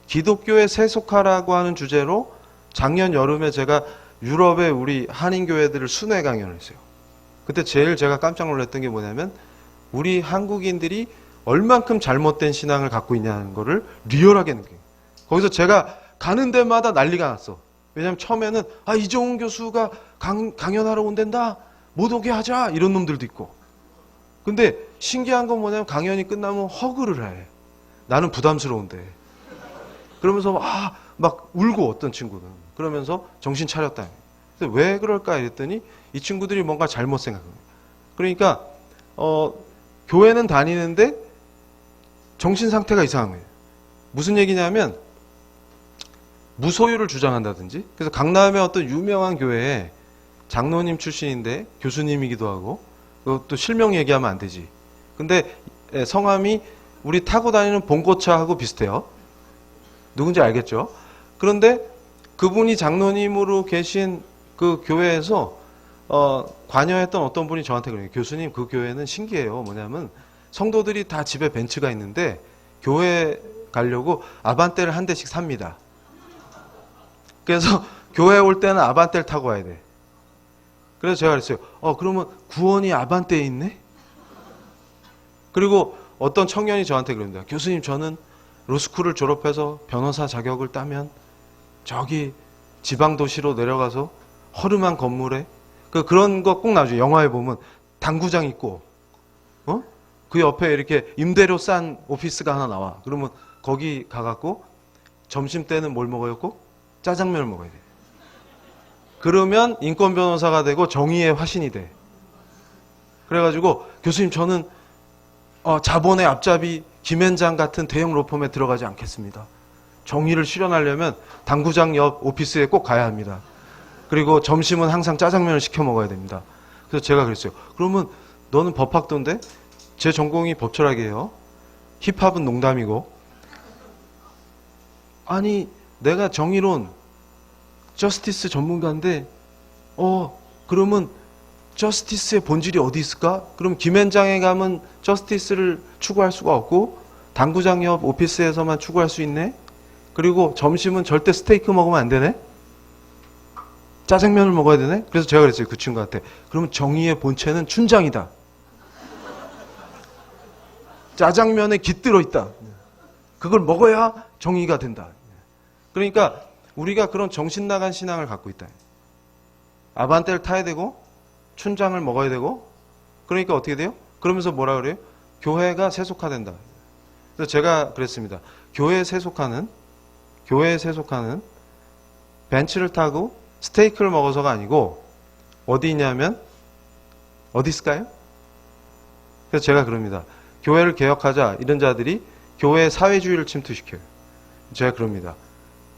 기독교의 세속화라고 하는 주제로 작년 여름에 제가 유럽의 우리 한인교회들을 순회 강연을 했어요. 그때 제일 제가 깜짝 놀랐던 게 뭐냐면 우리 한국인들이 얼만큼 잘못된 신앙을 갖고 있냐는 거를 리얼하게 느껴요. 거기서 제가 가는 데마다 난리가 났어. 왜냐하면 처음에는 이종훈 교수가 강연하러 온댄다. 못 오게 하자. 이런 놈들도 있고. 근데 신기한 건 뭐냐면 강연이 끝나면 허그를 해. 나는 부담스러운데. 그러면서 막 울고 어떤 친구는. 그러면서 정신 차렸다. 그래서 왜 그럴까 이랬더니 이 친구들이 뭔가 잘못 생각합니다. 그러니까 교회는 다니는데 정신 상태가 이상한 거예요. 무슨 얘기냐면 무소유를 주장한다든지. 그래서 강남의 어떤 유명한 교회에 장로님 출신인데 교수님이기도 하고, 또 실명 얘기하면 안 되지. 근데 성함이 우리 타고 다니는 봉고차하고 비슷해요. 누군지 알겠죠? 그런데 그분이 장로님으로 계신 그 교회에서 관여했던 어떤 분이 저한테 그래요. 교수님, 그 교회는 신기해요. 뭐냐면 성도들이 다 집에 벤츠가 있는데 교회 가려고 아반떼를 한 대씩 삽니다. 그래서 교회 올 때는 아반떼를 타고 와야 돼. 그래서 제가 그랬어요. 그러면 구원이 아반떼에 있네? 그리고 어떤 청년이 저한테 그럽니다. 교수님, 저는 로스쿨을 졸업해서 변호사 자격을 따면 저기 지방도시로 내려가서 허름한 건물에 그런 거 꼭 나오죠. 영화에 보면 당구장 있고 그 옆에 이렇게 임대료 싼 오피스가 하나 나와. 그러면 거기 가갖고 점심 때는 뭘 먹어요? 꼭 짜장면을 먹어야 돼. 그러면 인권 변호사가 되고 정의의 화신이 돼. 그래가지고 교수님, 저는 자본의 앞잡이 김앤장 같은 대형 로펌에 들어가지 않겠습니다. 정의를 실현하려면 당구장 옆 오피스에 꼭 가야 합니다. 그리고 점심은 항상 짜장면을 시켜 먹어야 됩니다. 그래서 제가 그랬어요. 그러면 너는 법학도인데? 제 전공이 법철학이에요. 힙합은 농담이고. 아니, 내가 정의론, 저스티스 전문가인데 그러면 저스티스의 본질이 어디 있을까? 그럼 김앤장에 가면 저스티스를 추구할 수가 없고 당구장 옆 오피스에서만 추구할 수 있네? 그리고 점심은 절대 스테이크 먹으면 안 되네? 짜장면을 먹어야 되네? 그래서 제가 그랬어요. 그 친구한테. 그러면 정의의 본체는 춘장이다. 짜장면에 깃들어 있다. 그걸 먹어야 정의가 된다. 그러니까 우리가 그런 정신 나간 신앙을 갖고 있다. 아반떼를 타야 되고 춘장을 먹어야 되고, 그러니까 어떻게 돼요? 그러면서 뭐라 그래요? 교회가 세속화된다. 그래서 제가 그랬습니다. 교회에 세속화는 벤츠를 타고 스테이크를 먹어서가 아니고 어디 있냐면 어디 있을까요? 그래서 제가 그럽니다. 교회를 개혁하자 이런 자들이 교회의 사회주의를 침투시켜요. 제가 그럽니다.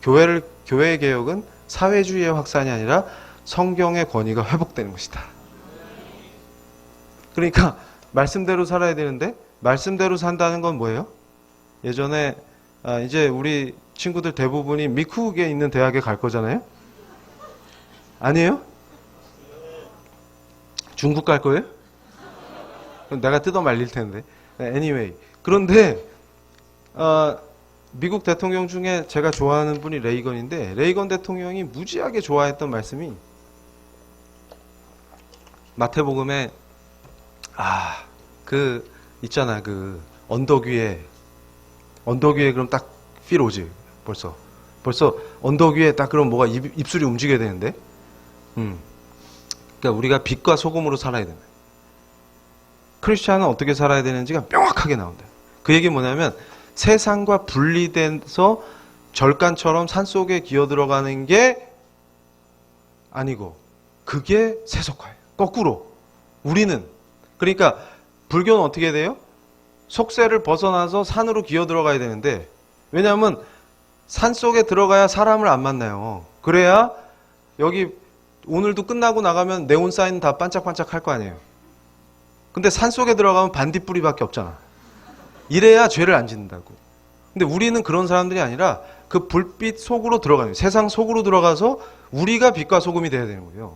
교회의 개혁은 사회주의의 확산이 아니라 성경의 권위가 회복되는 것이다. 그러니까 말씀대로 살아야 되는데 말씀대로 산다는 건 뭐예요? 예전에 이제 우리 친구들 대부분이 미국에 있는 대학에 갈 거잖아요? 아니에요? 중국 갈 거예요? 그럼 내가 뜯어 말릴 텐데. Anyway. 그런데 미국 대통령 중에 제가 좋아하는 분이 레이건인데, 레이건 대통령이 무지하게 좋아했던 말씀이 마태복음에 있잖아, 그 언덕 위에 그럼 딱 필 오지. 벌써 언덕 위에 딱 그럼 뭐가 입술이 움직여야 되는데, 그러니까 우리가 빛과 소금으로 살아야 된다. 크리스찬은 어떻게 살아야 되는지가 명확하게 나온다. 그 얘기 뭐냐면 세상과 분리돼서 절간처럼 산속에 기어 들어가는 게 아니고 그게 세속화예요. 거꾸로 우리는, 그러니까 불교는 어떻게 돼요? 속세를 벗어나서 산으로 기어 들어가야 되는데, 왜냐하면 산속에 들어가야 사람을 안 만나요. 그래야 여기 오늘도 끝나고 나가면 네온 사인 다 반짝반짝 할 거 아니에요. 근데 산속에 들어가면 반딧불이밖에 없잖아. 이래야 죄를 안 짓는다고. 근데 우리는 그런 사람들이 아니라 그 불빛 속으로 들어가는 거예요. 세상 속으로 들어가서 우리가 빛과 소금이 돼야 되는 거예요.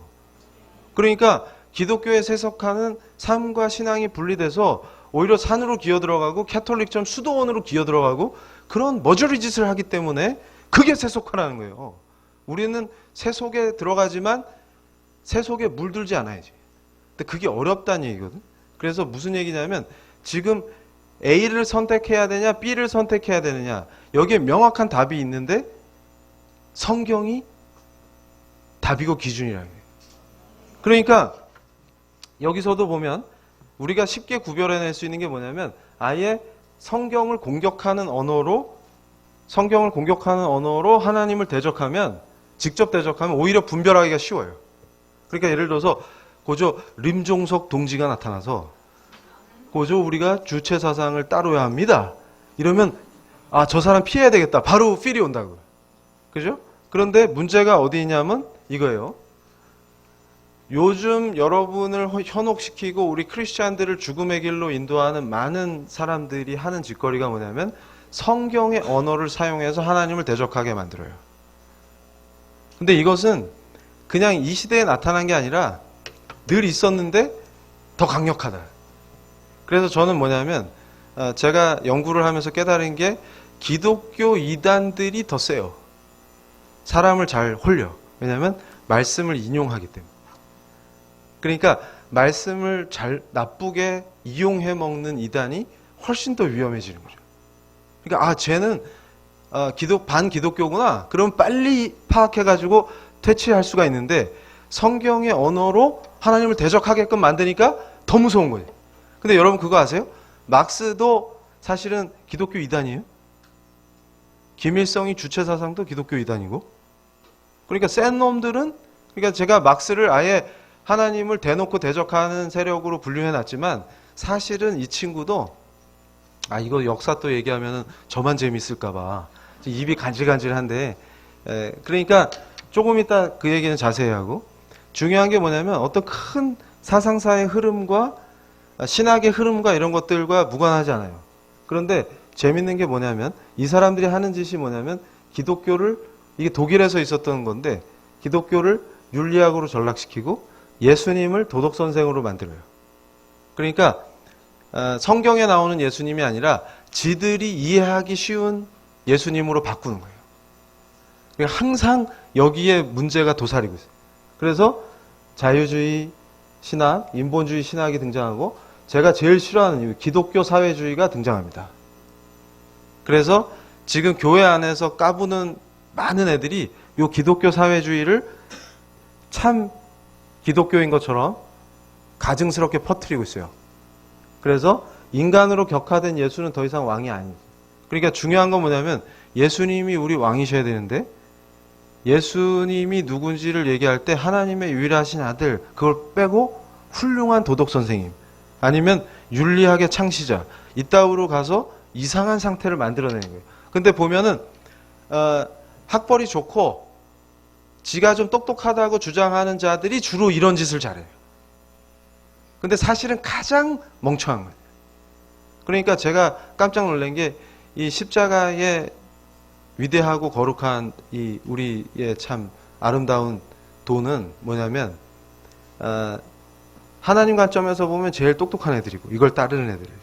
그러니까 기독교의 세속화는 삶과 신앙이 분리돼서 오히려 산으로 기어 들어가고 캐톨릭처럼 수도원으로 기어 들어가고 그런 머저리 짓을 하기 때문에 그게 세속화라는 거예요. 우리는 세속에 들어가지만 세속에 물들지 않아야지. 근데 그게 어렵다는 얘기거든. 그래서 무슨 얘기냐면 지금 A를 선택해야 되냐 B를 선택해야 되느냐, 여기에 명확한 답이 있는데 성경이 답이고 기준이라는 거예요. 그러니까 여기서도 보면 우리가 쉽게 구별해낼 수 있는 게 뭐냐면 아예 성경을 공격하는 언어로 하나님을 대적하면, 직접 대적하면 오히려 분별하기가 쉬워요. 그러니까 예를 들어서 고저 림종석 동지가 나타나서 고조 우리가 주체 사상을 따로야 합니다. 이러면 아, 저 사람 피해야 되겠다. 바로 필이 온다고요. 그죠? 그런데 문제가 어디 있냐면 이거예요. 요즘 여러분을 현혹시키고 우리 크리스찬들을 죽음의 길로 인도하는 많은 사람들이 하는 짓거리가 뭐냐면 성경의 언어를 사용해서 하나님을 대적하게 만들어요. 근데 이것은 그냥 이 시대에 나타난 게 아니라 늘 있었는데 더 강력하다. 그래서 저는 뭐냐면 제가 연구를 하면서 깨달은 게 기독교 이단들이 더 세요. 사람을 잘 홀려. 왜냐하면 말씀을 인용하기 때문에. 그러니까 말씀을 잘 나쁘게 이용해 먹는 이단이 훨씬 더 위험해지는 거죠. 그러니까 아, 쟤는 반기독교구나. 그럼 빨리 파악해가지고 퇴치할 수가 있는데 성경의 언어로 하나님을 대적하게끔 만드니까 더 무서운 거예요. 근데 여러분 그거 아세요? 막스도 사실은 기독교 이단이에요. 김일성이 주체 사상도 기독교 이단이고. 그러니까 센 놈들은, 그러니까 제가 막스를 아예 하나님을 대놓고 대적하는 세력으로 분류해 놨지만 사실은 이 친구도 이거 역사 또 얘기하면 저만 재밌을까봐 입이 간질간질한데, 그러니까 조금 이따 그 얘기는 자세히 하고, 중요한 게 뭐냐면 어떤 큰 사상사의 흐름과 신학의 흐름과 이런 것들과 무관하지 않아요. 그런데 재밌는 게 뭐냐면 이 사람들이 하는 짓이 뭐냐면 기독교를, 이게 독일에서 있었던 건데 기독교를 윤리학으로 전락시키고 예수님을 도덕선생으로 만들어요. 그러니까 성경에 나오는 예수님이 아니라 지들이 이해하기 쉬운 예수님으로 바꾸는 거예요. 그러니까 항상 여기에 문제가 도사리고 있어요. 그래서 자유주의 신학, 인본주의 신학이 등장하고 제가 제일 싫어하는 기독교 사회주의가 등장합니다. 그래서 지금 교회 안에서 까부는 많은 애들이 이 기독교 사회주의를 참 기독교인 것처럼 가증스럽게 퍼뜨리고 있어요. 그래서 인간으로 격화된 예수는 더 이상 왕이 아니에요. 그러니까 중요한 건 뭐냐면 예수님이 우리 왕이셔야 되는데 예수님이 누군지를 얘기할 때 하나님의 유일하신 아들, 그걸 빼고 훌륭한 도덕선생님 아니면 윤리학의 창시자, 이따위로 가서 이상한 상태를 만들어내는 거예요. 근데 보면은 학벌이 좋고 지가 좀 똑똑하다고 주장하는 자들이 주로 이런 짓을 잘해요. 근데 사실은 가장 멍청한 거예요. 그러니까 제가 깜짝 놀란 게 이 십자가의 위대하고 거룩한 이 우리의 참 아름다운 도는 뭐냐면 하나님 관점에서 보면 제일 똑똑한 애들이고 이걸 따르는 애들이에요.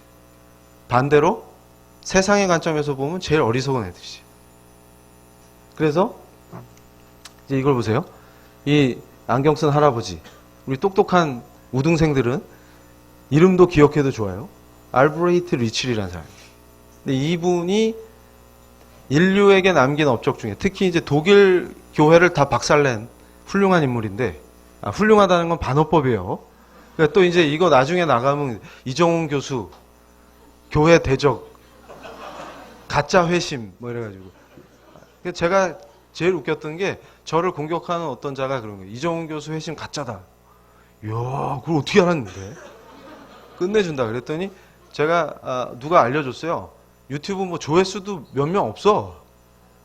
반대로 세상의 관점에서 보면 제일 어리석은 애들이지. 그래서 이제 이걸 보세요. 이 안경 쓴 할아버지, 우리 똑똑한 우등생들은 이름도 기억해도 좋아요. 알브레히트 리칠이라는 사람이에요. 근데 이분이 인류에게 남긴 업적 중에 특히 이제 독일 교회를 다 박살낸 훌륭한 인물인데, 훌륭하다는 건 반어법이에요. 그러니까 또 이제 이거 나중에 나가면 이정훈 교수 교회 대적 가짜 회심 뭐 이래가지고, 제가 제일 웃겼던 게 저를 공격하는 어떤 자가 그런 거예요. 이정훈 교수 회심 가짜다. 이야, 그걸 어떻게 알았는데? 끝내준다. 그랬더니 제가 누가 알려줬어요. 유튜브 뭐 조회수도 몇 명 없어.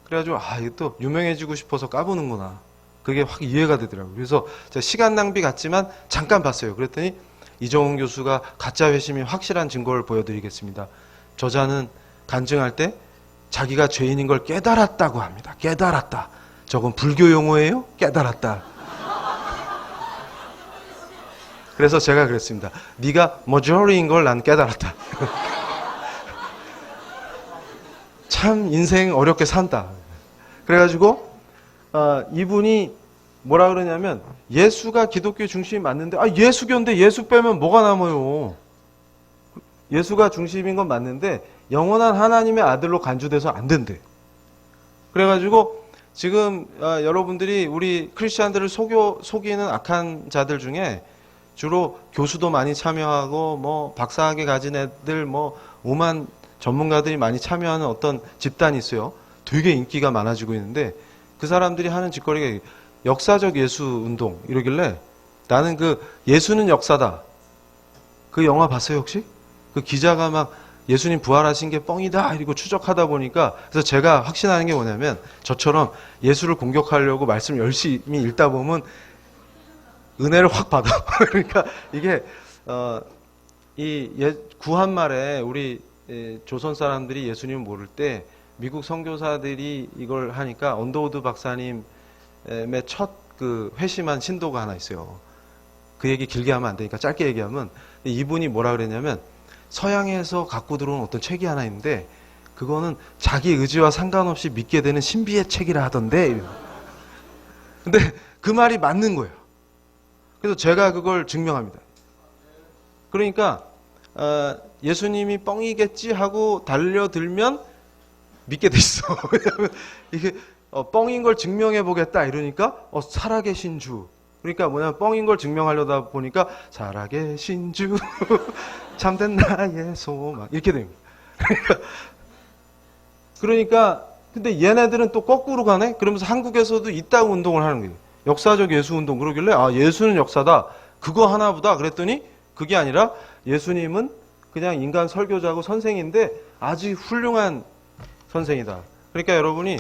그래가지고 이게 또 유명해지고 싶어서 까보는구나. 그게 확 이해가 되더라고요. 그래서 제가 시간 낭비 같지만 잠깐 봤어요. 그랬더니 이정훈 교수가 가짜 회심이 확실한 증거를 보여드리겠습니다. 저자는 간증할 때 자기가 죄인인 걸 깨달았다고 합니다. 깨달았다. 저건 불교 용어예요? 깨달았다. 그래서 제가 그랬습니다. 네가 머저리인 걸 난 깨달았다. 참 인생 어렵게 산다. 그래가지고 이분이 뭐라 그러냐면 예수가 기독교의 중심이 맞는데 예수교인데 예수 빼면 뭐가 남아요. 예수가 중심인 건 맞는데 영원한 하나님의 아들로 간주돼서 안 된대. 그래가지고 지금 여러분들이 우리 크리스찬들을 속이는 악한 자들 중에 주로 교수도 많이 참여하고 뭐 박사학위 가진 애들 뭐 오만 전문가들이 많이 참여하는 어떤 집단이 있어요. 되게 인기가 많아지고 있는데 그 사람들이 하는 짓거리가 역사적 예수 운동 이러길래 나는 그 예수는 역사다. 그 영화 봤어요 혹시? 그 기자가 막 예수님 부활하신 게 뻥이다 이러고 추적하다 보니까, 그래서 제가 확신하는 게 뭐냐면, 저처럼 예수를 공격하려고 말씀을 열심히 읽다 보면 은혜를 확 받아. 그러니까 이게 구한 말에 우리 조선 사람들이 예수님을 모를 때 미국 선교사들이 이걸 하니까 언더우드 박사님의 첫 그 회심한 신도가 하나 있어요. 그 얘기 길게 하면 안 되니까 짧게 얘기하면, 이분이 뭐라 그랬냐면, 서양에서 갖고 들어온 어떤 책이 하나 있는데 그거는 자기 의지와 상관없이 믿게 되는 신비의 책이라 하던데. 근데 그 말이 맞는 거예요. 그래서 제가 그걸 증명합니다. 그러니까 예수님이 뻥이겠지 하고 달려들면 믿게 돼 있어. 왜냐하면 이게 뻥인 걸 증명해 보겠다 이러니까 살아계신 주. 그러니까 뭐냐면 뻥인 걸 증명하려다 보니까 살아계신 주 참된 나의 소망 이렇게 됩니다. 그러니까 근데 얘네들은 또 거꾸로 가네. 그러면서 한국에서도 이따 운동을 하는 거예요. 역사적 예수 운동. 그러길래 예수는 역사다 그거 하나보다 그랬더니 그게 아니라 예수님은 그냥 인간 설교자고 선생인데 아주 훌륭한 선생이다. 그러니까 여러분이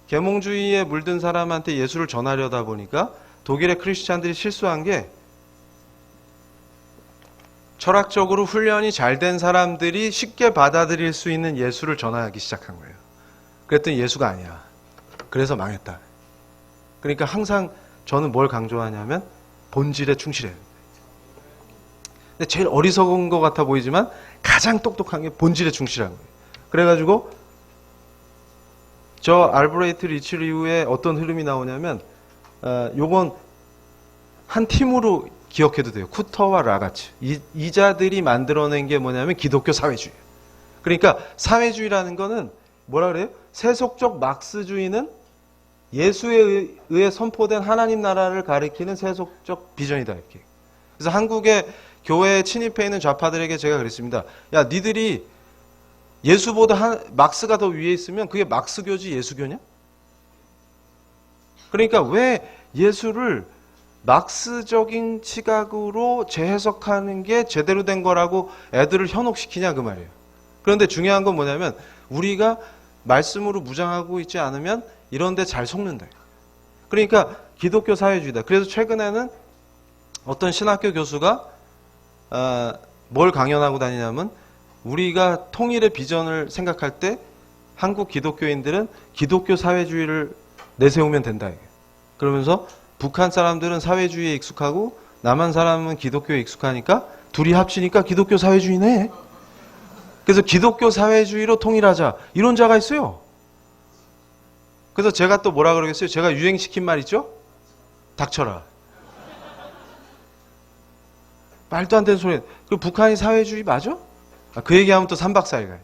계몽주의에 물든 사람한테 예수를 전하려다 보니까 독일의 크리스찬들이 실수한 게, 철학적으로 훈련이 잘 된 사람들이 쉽게 받아들일 수 있는 예수를 전하기 시작한 거예요. 그랬더니 예수가 아니야. 그래서 망했다. 그러니까 항상 저는 뭘 강조하냐면 본질에 충실해요. 근데 제일 어리석은 것 같아 보이지만 가장 똑똑한 게 본질에 충실한 거예요. 그래가지고 저 알브레이트 리치 이후에 어떤 흐름이 나오냐면, 요건 한 팀으로 기억해도 돼요. 쿠터와 라가츠. 이 자들이 만들어낸 게 뭐냐면 기독교 사회주의. 그러니까 사회주의라는 거는 뭐라 그래요? 세속적 막스주의는 예수에 의해 선포된 하나님 나라를 가리키는 세속적 비전이다 이렇게. 그래서 한국의 교회에 침입해 있는 좌파들에게 제가 그랬습니다. 야, 니들이 예수보다 막스가 더 위에 있으면 그게 막스교지 예수교냐? 그러니까 왜 예수를 막스적인 시각으로 재해석하는 게 제대로 된 거라고 애들을 현혹시키냐 그 말이에요. 그런데 중요한 건 뭐냐면 우리가 말씀으로 무장하고 있지 않으면 이런 데 잘 속는다. 그러니까 기독교 사회주의다. 그래서 최근에는 어떤 신학교 교수가 뭘 강연하고 다니냐면, 우리가 통일의 비전을 생각할 때 한국 기독교인들은 기독교 사회주의를 내세우면 된다. 그러면서 북한 사람들은 사회주의에 익숙하고 남한 사람은 기독교에 익숙하니까 둘이 합치니까 기독교 사회주의네. 그래서 기독교 사회주의로 통일하자. 이런 자가 있어요. 그래서 제가 또 뭐라 그러겠어요? 제가 유행시킨 말 있죠? 닥쳐라. 말도 안 되는 소리. 그 북한이 사회주의 맞아? 그 얘기하면 또 3박 4일 가요.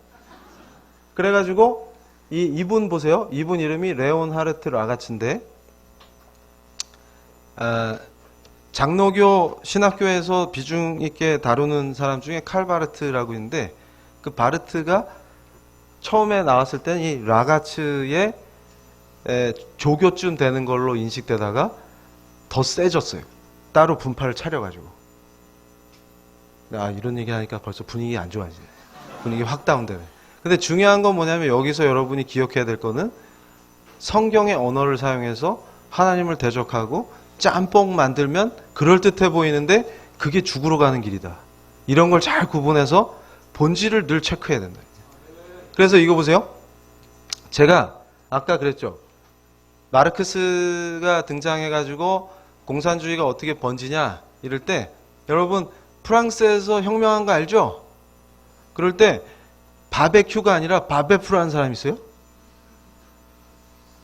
그래가지고 이분 보세요. 이분 이름이 레온하르트 라가츠인데, 장로교 신학교에서 비중 있게 다루는 사람 중에 칼 바르트라고 있는데, 그 바르트가 처음에 나왔을 때는 이 라가츠의 조교쯤 되는 걸로 인식되다가 더 세졌어요. 따로 분파를 차려가지고. 이런 얘기 하니까 벌써 분위기 안 좋아지네. 분위기 확 다운되네. 근데 중요한 건 뭐냐면 여기서 여러분이 기억해야 될 거는 성경의 언어를 사용해서 하나님을 대적하고 짬뽕 만들면 그럴듯해 보이는데 그게 죽으러 가는 길이다. 이런 걸 잘 구분해서 본질을 늘 체크해야 된다. 그래서 이거 보세요. 제가 아까 그랬죠. 마르크스가 등장해가지고 공산주의가 어떻게 번지냐 이럴 때, 여러분 프랑스에서 혁명한 거 알죠? 그럴 때 바베큐가 아니라 바베프라는 사람이 있어요.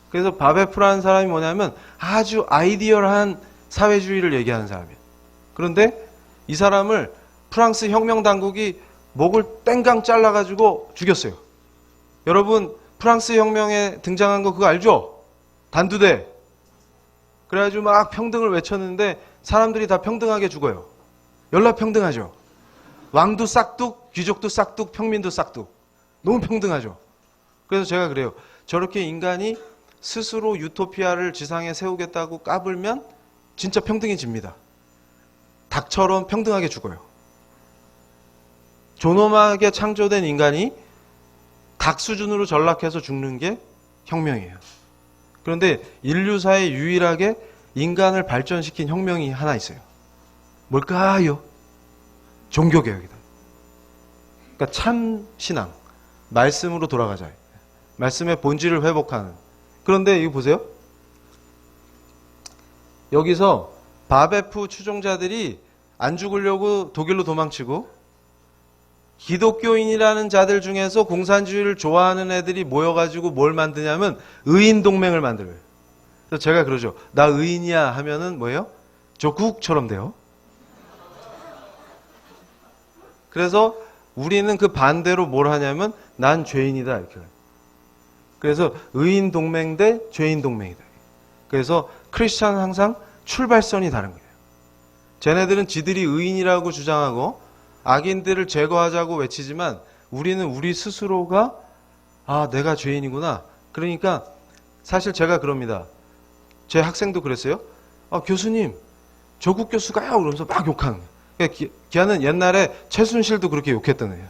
그래서 바베프라는 사람이 뭐냐면 아주 아이디얼한 사회주의를 얘기하는 사람이에요. 그런데 이 사람을 프랑스 혁명 당국이 목을 땡강 잘라가지고 죽였어요. 여러분 프랑스 혁명에 등장한 거 그거 알죠? 단두대. 그래가지고 막 평등을 외쳤는데 사람들이 다 평등하게 죽어요. 연락평등하죠. 왕도 싹둑, 귀족도 싹둑, 평민도 싹둑. 너무 평등하죠. 그래서 제가 그래요. 저렇게 인간이 스스로 유토피아를 지상에 세우겠다고 까불면 진짜 평등해집니다. 닭처럼 평등하게 죽어요. 존엄하게 창조된 인간이 닭 수준으로 전락해서 죽는 게 혁명이에요. 그런데 인류사에 유일하게 인간을 발전시킨 혁명이 하나 있어요. 뭘까요? 종교개혁이다. 그러니까 참 신앙, 말씀으로 돌아가자. 말씀의 본질을 회복하는. 그런데 이거 보세요. 여기서 바베프 추종자들이 안 죽으려고 독일로 도망치고, 기독교인이라는 자들 중에서 공산주의를 좋아하는 애들이 모여가지고 뭘 만드냐면 의인동맹을 만들어요. 그래서 제가 그러죠. 나 의인이야 하면은 뭐예요? 조국처럼 돼요. 그래서 우리는 그 반대로 뭘 하냐면 난 죄인이다 이렇게. 그래서 의인동맹 대 죄인동맹이다. 그래서 크리스찬은 항상 출발선이 다른 거예요. 쟤네들은 지들이 의인이라고 주장하고 악인들을 제거하자고 외치지만 우리는 우리 스스로가 내가 죄인이구나. 그러니까 사실 제가 그럽니다. 제 학생도 그랬어요. 교수님 조국 교수가요 그러면서 막 욕하는 거예요. 그러니까 걔는 옛날에 최순실도 그렇게 욕했던 애예요.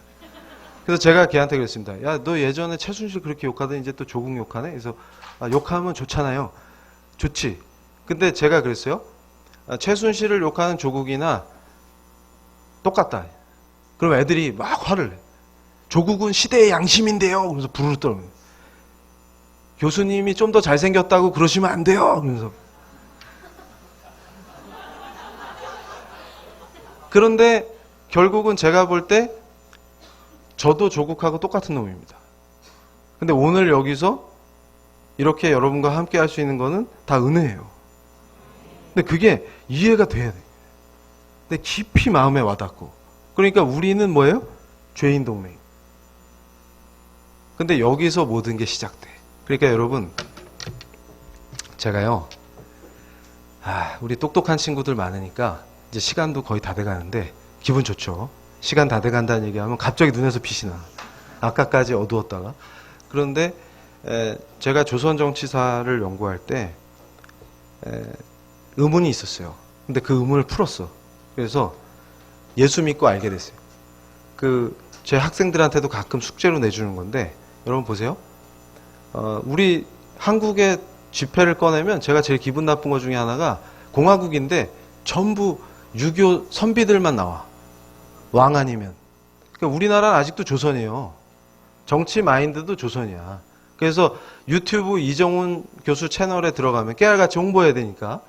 그래서 제가 걔한테 그랬습니다. 야, 너 예전에 최순실 그렇게 욕하더니 이제 또 조국 욕하네. 그래서 욕하면 좋잖아요. 좋지. 근데 제가 그랬어요. 최순실을 욕하는 조국이나 똑같다. 그럼 애들이 막 화를 내. 조국은 시대의 양심인데요. 그러면서 부르르 떨어요. 교수님이 좀 더 잘생겼다고 그러시면 안 돼요. 그러면서. 그런데 결국은 제가 볼 때 저도 조국하고 똑같은 놈입니다. 근데 오늘 여기서 이렇게 여러분과 함께 할 수 있는 거는 다 은혜예요. 근데 그게 이해가 돼야 돼요. 근데 깊이 마음에 와닿고. 그러니까 우리는 뭐예요? 죄인 동맹. 근데 여기서 모든 게 시작돼. 그러니까 여러분, 제가요, 우리 똑똑한 친구들 많으니까 이제 시간도 거의 다 돼가는데 기분 좋죠. 시간 다 돼간다는 얘기하면 갑자기 눈에서 빛이 나. 아까까지 어두웠다가. 그런데 제가 조선 정치사를 연구할 때 의문이 있었어요. 근데 그 의문을 풀었어. 그래서 예수 믿고 알게 됐어요. 제 학생들한테도 가끔 숙제로 내주는 건데, 여러분 보세요. 우리 한국의 지폐를 꺼내면 제가 제일 기분 나쁜 것 중에 하나가 공화국인데 전부 유교 선비들만 나와. 왕 아니면. 그러니까 우리나라는 아직도 조선이에요. 정치 마인드도 조선이야. 그래서 유튜브 이정훈 교수 채널에 들어가면 깨알같이 홍보해야 되니까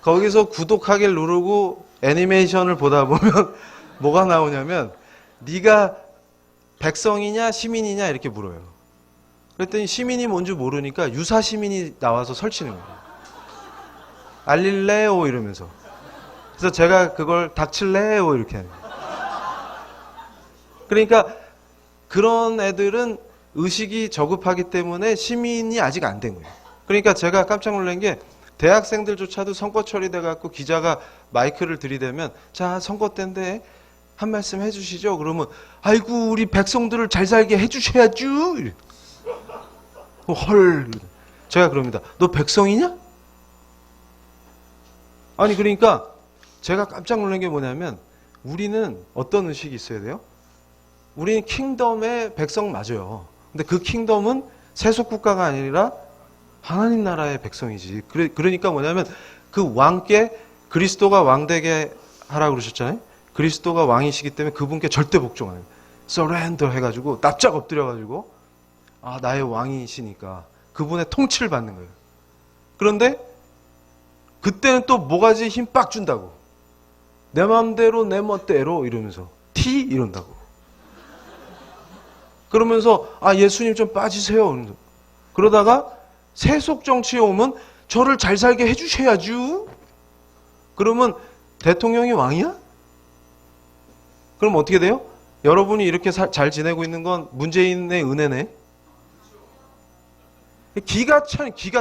거기서 구독하기를 누르고 애니메이션을 보다 보면 뭐가 나오냐면 네가 백성이냐 시민이냐 이렇게 물어요. 그랬더니 시민이 뭔지 모르니까 유사 시민이 나와서 설치는 거예요. 알릴래요 이러면서. 그래서 제가 그걸 닥칠래요 이렇게 하는 거예요. 그러니까 그런 애들은 의식이 저급하기 때문에 시민이 아직 안 된 거예요. 그러니까 제가 깜짝 놀란 게 대학생들조차도 선거 처리돼 갖고 기자가 마이크를 들이대면 자 선거 때인데 한 말씀 해주시죠. 그러면 아이고 우리 백성들을 잘 살게 해주셔야죠. 헐. 제가 그럽니다. 너 백성이냐? 아니 그러니까 제가 깜짝 놀란 게 뭐냐면 우리는 어떤 의식이 있어야 돼요? 우리는 킹덤의 백성 맞아요. 근데 그 킹덤은 세속국가가 아니라 하나님 나라의 백성이지. 그러니까 뭐냐면 그 왕께 그리스도가 왕되게 하라고 그러셨잖아요. 그리스도가 왕이시기 때문에 그분께 절대 복종 안 해요. 서렌더 해가지고 납작 엎드려가지고 나의 왕이시니까 그분의 통치를 받는 거예요. 그런데 그때는 또 뭐가지 힘 빡 준다고. 내 맘대로 내 멋대로 이러면서 티 이런다고. 그러면서 예수님 좀 빠지세요. 그러다가 세속 정치에 오면 저를 잘 살게 해주셔야죠. 그러면 대통령이 왕이야? 그럼 어떻게 돼요? 여러분이 이렇게 잘 지내고 있는 건 문재인의 은혜네. 기가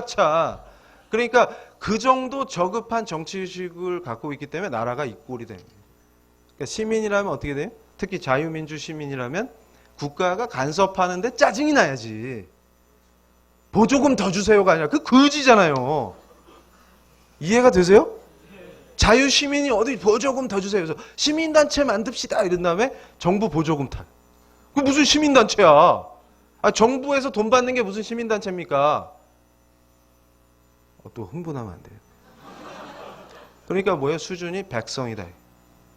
차. 그러니까 그 정도 저급한 정치의식을 갖고 있기 때문에 나라가 이 꼴이 되는 거예요. 그러니까 시민이라면 어떻게 돼요? 특히 자유민주 시민이라면 국가가 간섭하는데 짜증이 나야지. 보조금 더 주세요가 아니라 그 거지잖아요. 이해가 되세요? 자유시민이 어디 보조금 더 주세요. 그래서 시민단체 만듭시다. 이런 다음에 정부 보조금 타. 그 무슨 시민단체야? 정부에서 돈 받는 게 무슨 시민단체입니까? 또 흥분하면 안 돼요. 그러니까 뭐예요? 수준이 백성이다.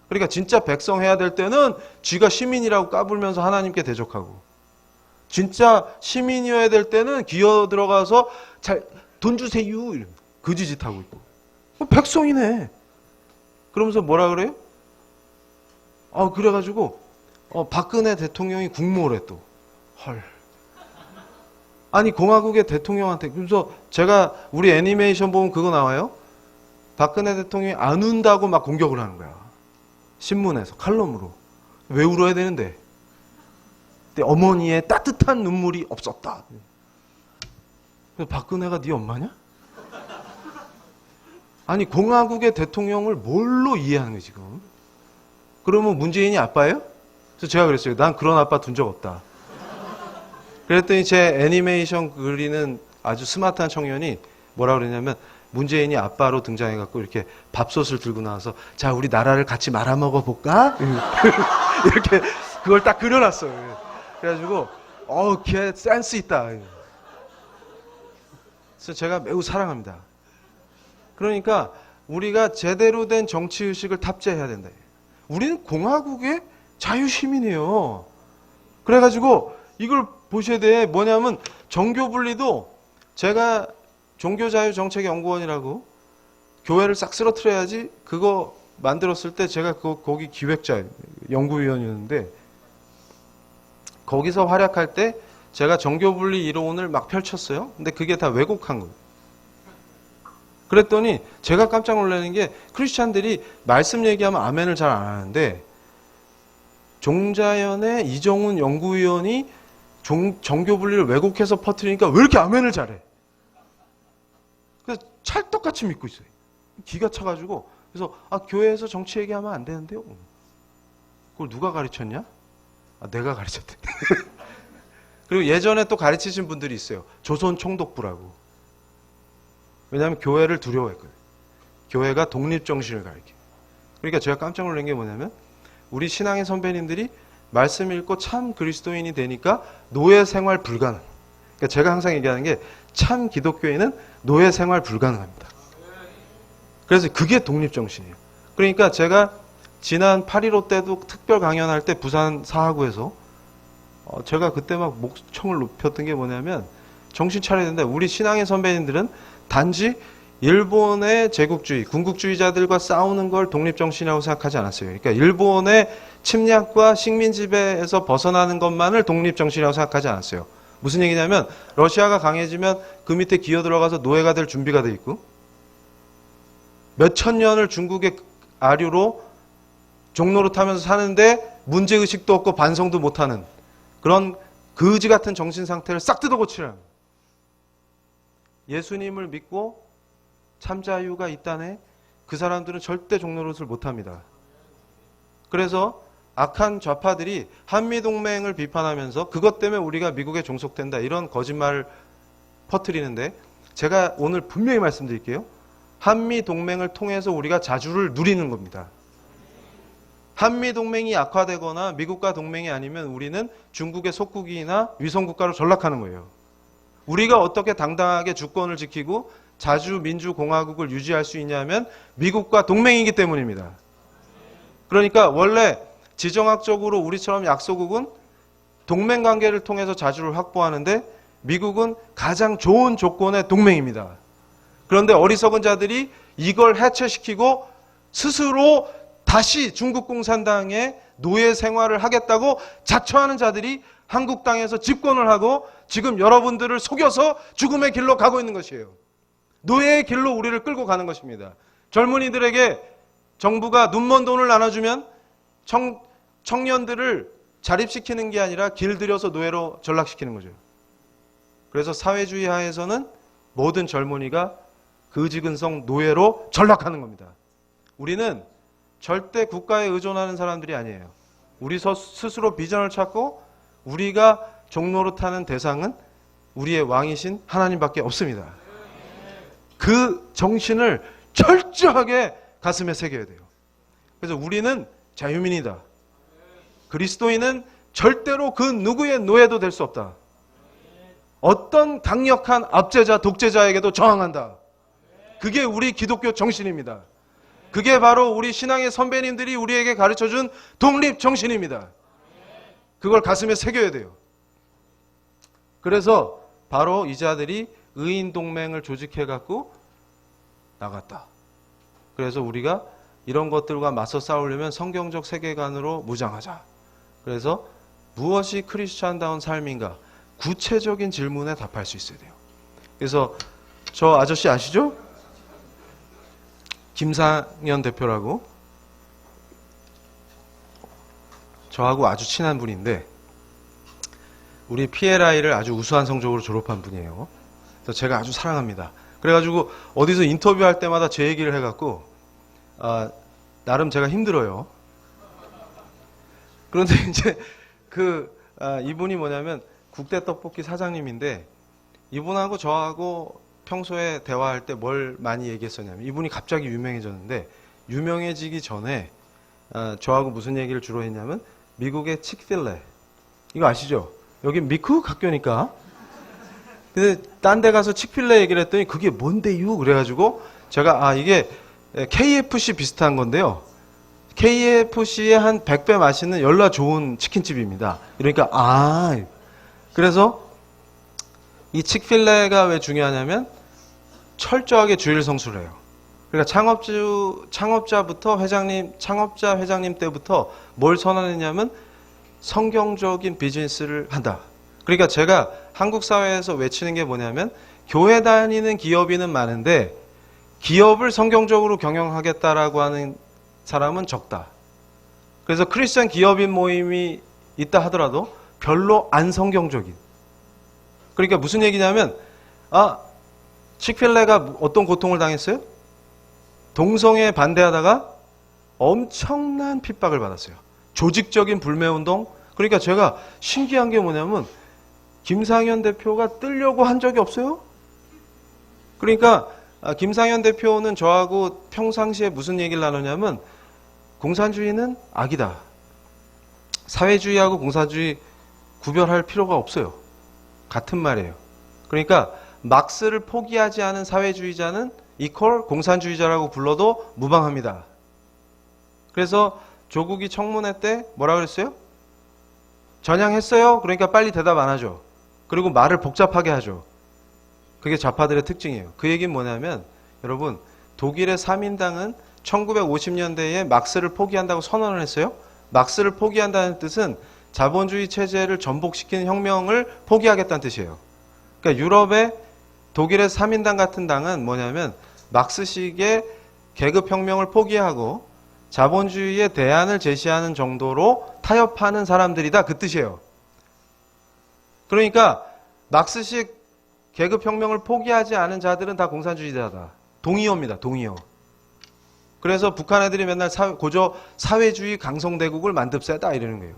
그러니까 진짜 백성 해야 될 때는 쥐가 시민이라고 까불면서 하나님께 대적하고, 진짜 시민이어야 될 때는 기어 들어가서 돈 주세요. 거지짓 하고 있고. 백성이네. 그러면서 뭐라 그래요? 그래가지고 박근혜 대통령이 국모래 또. 헐. 아니 공화국의 대통령한테. 그래서 제가 우리 애니메이션 보면 그거 나와요. 박근혜 대통령이 안 운다고 막 공격을 하는 거야. 신문에서 칼럼으로. 왜 울어야 되는데? 근데 어머니의 따뜻한 눈물이 없었다. 그래서 박근혜가 네 엄마냐? 아니 공화국의 대통령을 뭘로 이해하는 거야 지금? 그러면 문재인이 아빠예요? 그래서 제가 그랬어요. 난 그런 아빠 둔 적 없다. 그랬더니 제 애니메이션 그리는 아주 스마트한 청년이 뭐라 그러냐면, 문재인이 아빠로 등장해갖고 이렇게 밥솥을 들고 나와서 자 우리 나라를 같이 말아먹어 볼까? 이렇게 그걸 딱 그려놨어요. 그래가지고 걔 센스 있다. 그래서 제가 매우 사랑합니다. 그러니까 우리가 제대로 된 정치의식을 탑재해야 된다. 우리는 공화국의 자유시민이에요. 그래가지고 이걸 보셔야 돼. 뭐냐면 정교분리도, 제가 종교자유정책연구원이라고 교회를 싹 쓰러뜨려야지 그거 만들었을 때 제가 거기 기획자 연구위원이었는데, 거기서 활약할 때 제가 정교분리 이론을 막 펼쳤어요. 근데 그게 다 왜곡한 거예요. 그랬더니 제가 깜짝 놀라는 게, 크리스찬들이 말씀 얘기하면 아멘을 잘 안 하는데, 종자연의 이정훈 연구위원이 정교분리를 왜곡해서 퍼뜨리니까 왜 이렇게 아멘을 잘해? 그래서 찰떡같이 믿고 있어요. 기가 차가지고. 그래서 교회에서 정치 얘기하면 안 되는데요. 그걸 누가 가르쳤냐? 내가 가르쳤대. 그리고 예전에 또 가르치신 분들이 있어요. 조선 총독부라고. 왜냐하면 교회를 두려워했거든요. 교회가 독립정신을 가르쳐요. 그러니까 제가 깜짝 놀란 게 뭐냐면, 우리 신앙의 선배님들이 말씀 읽고 참 그리스도인이 되니까 노예 생활 불가능. 그러니까 제가 항상 얘기하는 게, 참 기독교인은 노예 생활 불가능합니다. 그래서 그게 독립정신이에요. 그러니까 제가 지난 8.15 때도 특별 강연할 때 부산 사하구에서 제가 그때 막 목청을 높였던 게 뭐냐면, 정신 차려야 된다. 우리 신앙의 선배님들은 단지 일본의 제국주의, 군국주의자들과 싸우는 걸 독립정신이라고 생각하지 않았어요. 그러니까 일본의 침략과 식민지배에서 벗어나는 것만을 독립정신이라고 생각하지 않았어요. 무슨 얘기냐면, 러시아가 강해지면 그 밑에 기어 들어가서 노예가 될 준비가 돼 있고, 몇천 년을 중국의 아류로 종로로 타면서 사는데 문제의식도 없고 반성도 못하는 그런 거지 같은 정신 상태를 싹 뜯어 고치라는 거예요. 예수님을 믿고 참자유가 있다네, 그 사람들은 절대 종노릇을 못합니다. 그래서 악한 좌파들이 한미동맹을 비판하면서 그것 때문에 우리가 미국에 종속된다, 이런 거짓말을 퍼뜨리는데, 제가 오늘 분명히 말씀드릴게요. 한미동맹을 통해서 우리가 자주를 누리는 겁니다. 한미동맹이 악화되거나 미국과 동맹이 아니면 우리는 중국의 속국이나 위성국가로 전락하는 거예요. 우리가 어떻게 당당하게 주권을 지키고 자주민주공화국을 유지할 수 있냐면 미국과 동맹이기 때문입니다. 그러니까 원래 지정학적으로 우리처럼 약소국은 동맹관계를 통해서 자주를 확보하는데, 미국은 가장 좋은 조건의 동맹입니다. 그런데 어리석은 자들이 이걸 해체시키고 스스로 다시 중국 공산당의 노예 생활을 하겠다고 자처하는 자들이 한국 땅에서 집권을 하고 지금 여러분들을 속여서 죽음의 길로 가고 있는 것이에요. 노예의 길로 우리를 끌고 가는 것입니다. 젊은이들에게 정부가 눈먼 돈을 나눠주면 청년들을 자립시키는 게 아니라 길들여서 노예로 전락시키는 거죠. 그래서 사회주의 하에서는 모든 젊은이가 거지근성 노예로 전락하는 겁니다. 우리는 절대 국가에 의존하는 사람들이 아니에요. 우리 스스로 비전을 찾고 우리가 종노릇하는 대상은 우리의 왕이신 하나님밖에 없습니다. 그 정신을 철저하게 가슴에 새겨야 돼요. 그래서 우리는 자유민이다. 그리스도인은 절대로 그 누구의 노예도 될 수 없다. 어떤 강력한 압제자, 독재자에게도 저항한다. 그게 우리 기독교 정신입니다. 그게 바로 우리 신앙의 선배님들이 우리에게 가르쳐준 독립 정신입니다. 그걸 가슴에 새겨야 돼요. 그래서 바로 이 자들이 의인 동맹을 조직해갖고 나갔다. 그래서 우리가 이런 것들과 맞서 싸우려면 성경적 세계관으로 무장하자. 그래서 무엇이 크리스찬다운 삶인가? 구체적인 질문에 답할 수 있어야 돼요. 그래서 저 아저씨 아시죠? 김상현 대표라고 저하고 아주 친한 분인데 우리 PLI를 아주 우수한 성적으로 졸업한 분이에요. 그래서 제가 아주 사랑합니다. 그래가지고 어디서 인터뷰할 때마다 제 얘기를 해갖고 나름 제가 힘들어요. 그런데 이제 이분이 뭐냐면 국대 떡볶이 사장님인데 이분하고 저하고 평소에 대화할 때 뭘 많이 얘기했었냐면 이분이 갑자기 유명해졌는데 유명해지기 전에 저하고 무슨 얘기를 주로 했냐면 미국의 칙필레 이거 아시죠? 여기 미국 학교니까. 근데 딴 데 가서 칙필레 얘기를 했더니 그게 뭔데요? 그래가지고 제가 이게 KFC 비슷한 건데요. KFC의 한 100배 맛있는 열나 좋은 치킨집입니다. 그러니까 그래서 이 칙필레가 왜 중요하냐면 철저하게 주일 성수를 해요. 그러니까 창업자부터 창업자 회장님 때부터 뭘 선언했냐면 성경적인 비즈니스를 한다. 그러니까 제가 한국 사회에서 외치는 게 뭐냐면 교회 다니는 기업인은 많은데 기업을 성경적으로 경영하겠다라고 하는 사람은 적다. 그래서 크리스천 기업인 모임이 있다 하더라도 별로 안 성경적인. 그러니까 무슨 얘기냐면 칙필레가 어떤 고통을 당했어요? 동성애에 반대하다가 엄청난 핍박을 받았어요. 조직적인 불매운동. 그러니까 제가 신기한 게 뭐냐면 김상현 대표가 뜨려고 한 적이 없어요. 그러니까 김상현 대표는 저하고 평상시에 무슨 얘기를 나누냐면 공산주의는 악이다. 사회주의하고 공산주의 구별할 필요가 없어요. 같은 말이에요. 그러니까 막스를 포기하지 않은 사회주의자는 이퀄 공산주의자라고 불러도 무방합니다. 그래서 조국이 청문회 때 뭐라 그랬어요? 전향했어요? 그러니까 빨리 대답 안 하죠. 그리고 말을 복잡하게 하죠. 그게 좌파들의 특징이에요. 그 얘기는 뭐냐면 여러분 독일의 3인당은 1950년대에 막스를 포기한다고 선언을 했어요. 막스를 포기한다는 뜻은 자본주의 체제를 전복시키는 혁명을 포기하겠다는 뜻이에요. 그러니까 유럽의 독일의 3인당 같은 당은 뭐냐면 막스식의 계급혁명을 포기하고 자본주의의 대안을 제시하는 정도로 타협하는 사람들이다. 그 뜻이에요. 그러니까 막스식 계급혁명을 포기하지 않은 자들은 다 공산주의자다. 동의어입니다. 동의어. 그래서 북한 애들이 맨날 고저 사회주의 강성대국을 만듭세다 이러는 거예요.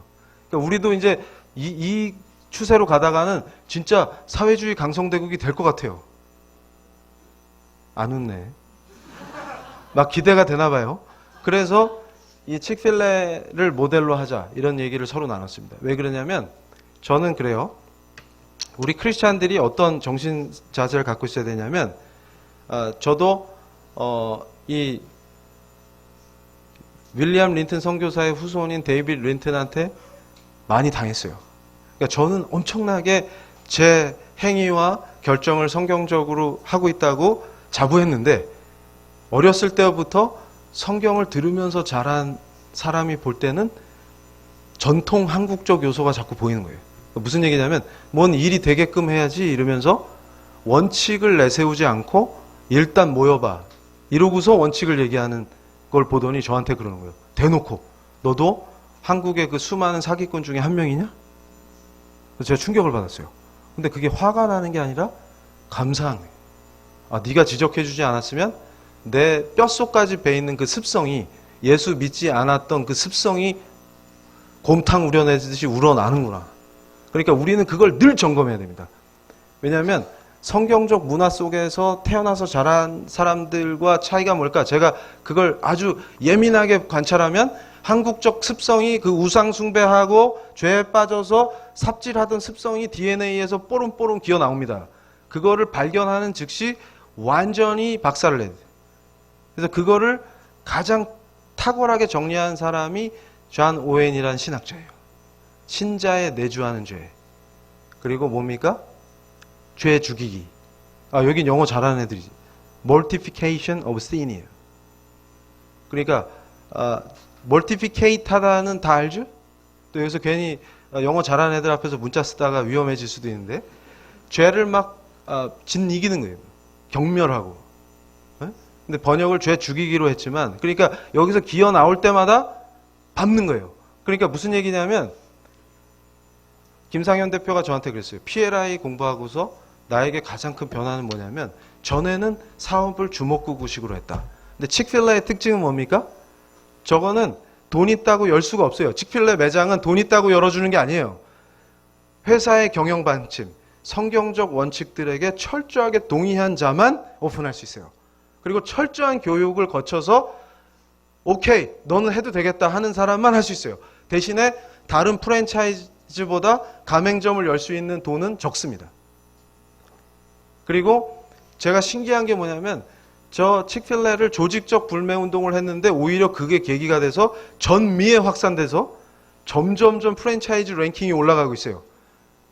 그러니까 우리도 이제 이 추세로 가다가는 진짜 사회주의 강성대국이 될 것 같아요. 안 웃네. 막 기대가 되나 봐요. 그래서 이 칙필레를 모델로 하자 이런 얘기를 서로 나눴습니다. 왜 그러냐면 저는 그래요. 우리 크리스찬들이 어떤 정신 자세를 갖고 있어야 되냐면 저도 이 윌리엄 린튼 선교사의 후손인 데이빗 린튼한테 많이 당했어요. 그러니까 저는 엄청나게 제 행위와 결정을 성경적으로 하고 있다고 자부했는데 어렸을 때부터 성경을 들으면서 자란 사람이 볼 때는 전통 한국적 요소가 자꾸 보이는 거예요. 무슨 얘기냐면 뭔 일이 되게끔 해야지 이러면서 원칙을 내세우지 않고 일단 모여봐 이러고서 원칙을 얘기하는 걸 보더니 저한테 그러는 거예요. 대놓고 너도 한국의 그 수많은 사기꾼 중에 한 명이냐? 그래서 제가 충격을 받았어요. 근데 그게 화가 나는 게 아니라 감사한 거예요. 네가 지적해주지 않았으면 내 뼛속까지 배있는 그 습성이 예수 믿지 않았던 그 습성이 곰탕 우려내듯이 우러나는구나. 그러니까 우리는 그걸 늘 점검해야 됩니다. 왜냐하면 성경적 문화 속에서 태어나서 자란 사람들과 차이가 뭘까? 제가 그걸 아주 예민하게 관찰하면 한국적 습성이 그 우상 숭배하고 죄에 빠져서 삽질하던 습성이 DNA에서 뽀름뽀름 기어 나옵니다. 그거를 발견하는 즉시 완전히 박살을 내요. 그래서 그거를 가장 탁월하게 정리한 사람이 존 오웬이라는 신학자예요. 신자에 내주하는 죄. 그리고 뭡니까? 죄 죽이기. 여긴 영어 잘하는 애들이지. Mortification of sin이에요. 그러니까 mortificate 하다는 다 알죠? 또 여기서 괜히 영어 잘하는 애들 앞에서 문자 쓰다가 위험해질 수도 있는데 죄를 막 짓이기는 거예요. 경멸하고. 근데 번역을 죄 죽이기로 했지만 그러니까 여기서 기어 나올 때마다 밟는 거예요. 그러니까 무슨 얘기냐면 김상현 대표가 저한테 그랬어요. PLI 공부하고서 나에게 가장 큰 변화는 뭐냐면 전에는 사업을 주먹구구식으로 했다. 근데 칙필레의 특징은 뭡니까? 저거는 돈 있다고 열 수가 없어요. 칙필레 매장은 돈 있다고 열어주는 게 아니에요. 회사의 경영 방침, 성경적 원칙들에게 철저하게 동의한 자만 오픈할 수 있어요. 그리고 철저한 교육을 거쳐서 오케이, 너는 해도 되겠다 하는 사람만 할 수 있어요. 대신에 다른 프랜차이즈보다 가맹점을 열 수 있는 돈은 적습니다. 그리고 제가 신기한 게 뭐냐면 저 칙필레를 조직적 불매 운동을 했는데 오히려 그게 계기가 돼서 전미에 확산돼서 점점점 프랜차이즈 랭킹이 올라가고 있어요.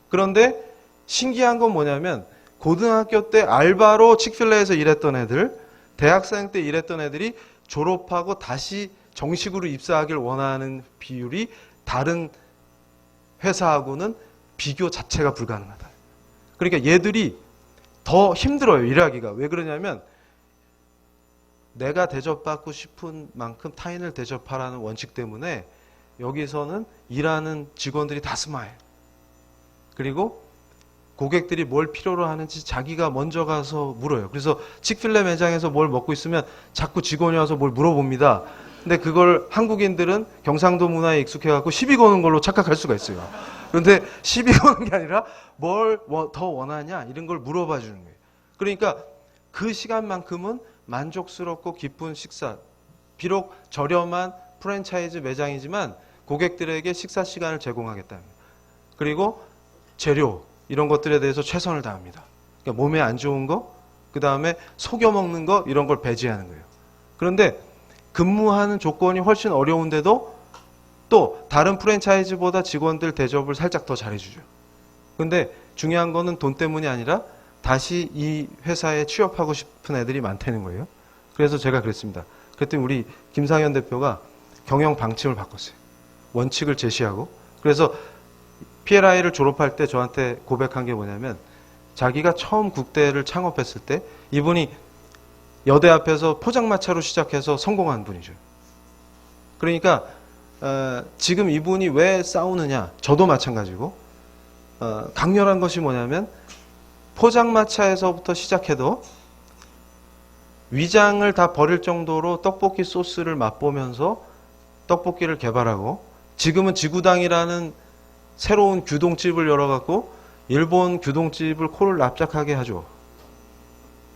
그런데 신기한 건 뭐냐면 고등학교 때 알바로 칙필레에서 일했던 애들, 대학생 때 일했던 애들이 졸업하고 다시 정식으로 입사하길 원하는 비율이 다른 회사하고는 비교 자체가 불가능하다. 그러니까 얘들이 더 힘들어요, 일하기가. 왜 그러냐면 내가 대접받고 싶은 만큼 타인을 대접하라는 원칙 때문에 여기서는 일하는 직원들이 다 스마일. 그리고 고객들이 뭘 필요로 하는지 자기가 먼저 가서 물어요. 그래서 칙필레 매장에서 뭘 먹고 있으면 자꾸 직원이 와서 뭘 물어봅니다. 근데 그걸 한국인들은 경상도 문화에 익숙해갖고 시비 거는 걸로 착각할 수가 있어요. 그런데 시비 거는 게 아니라 뭘 더 원하냐 이런 걸 물어봐 주는 거예요. 그러니까 그 시간만큼은 만족스럽고 기쁜 식사. 비록 저렴한 프랜차이즈 매장이지만 고객들에게 식사 시간을 제공하겠다는 거예요. 그리고 재료 이런 것들에 대해서 최선을 다합니다. 그러니까 몸에 안 좋은 거, 그 다음에 속여 먹는 거 이런 걸 배제하는 거예요. 그런데 근무하는 조건이 훨씬 어려운데도 또 다른 프랜차이즈보다 직원들 대접을 살짝 더 잘해주죠. 근데 중요한 거는 돈 때문이 아니라 다시 이 회사에 취업하고 싶은 애들이 많다는 거예요. 그래서 제가 그랬습니다. 그랬더니 우리 김상현 대표가 경영 방침을 바꿨어요. 원칙을 제시하고. 그래서 PLI를 졸업할 때 저한테 고백한 게 뭐냐면 자기가 처음 국대를 창업했을 때 이분이 여대 앞에서 포장마차로 시작해서 성공한 분이죠. 그러니까 지금 이분이 왜 싸우느냐, 저도 마찬가지고 강렬한 것이 뭐냐면 포장마차에서부터 시작해도 위장을 다 버릴 정도로 떡볶이 소스를 맛보면서 떡볶이를 개발하고 지금은 지구당이라는 새로운 규동집을 열어갖고 일본 규동집을 코를 납작하게 하죠.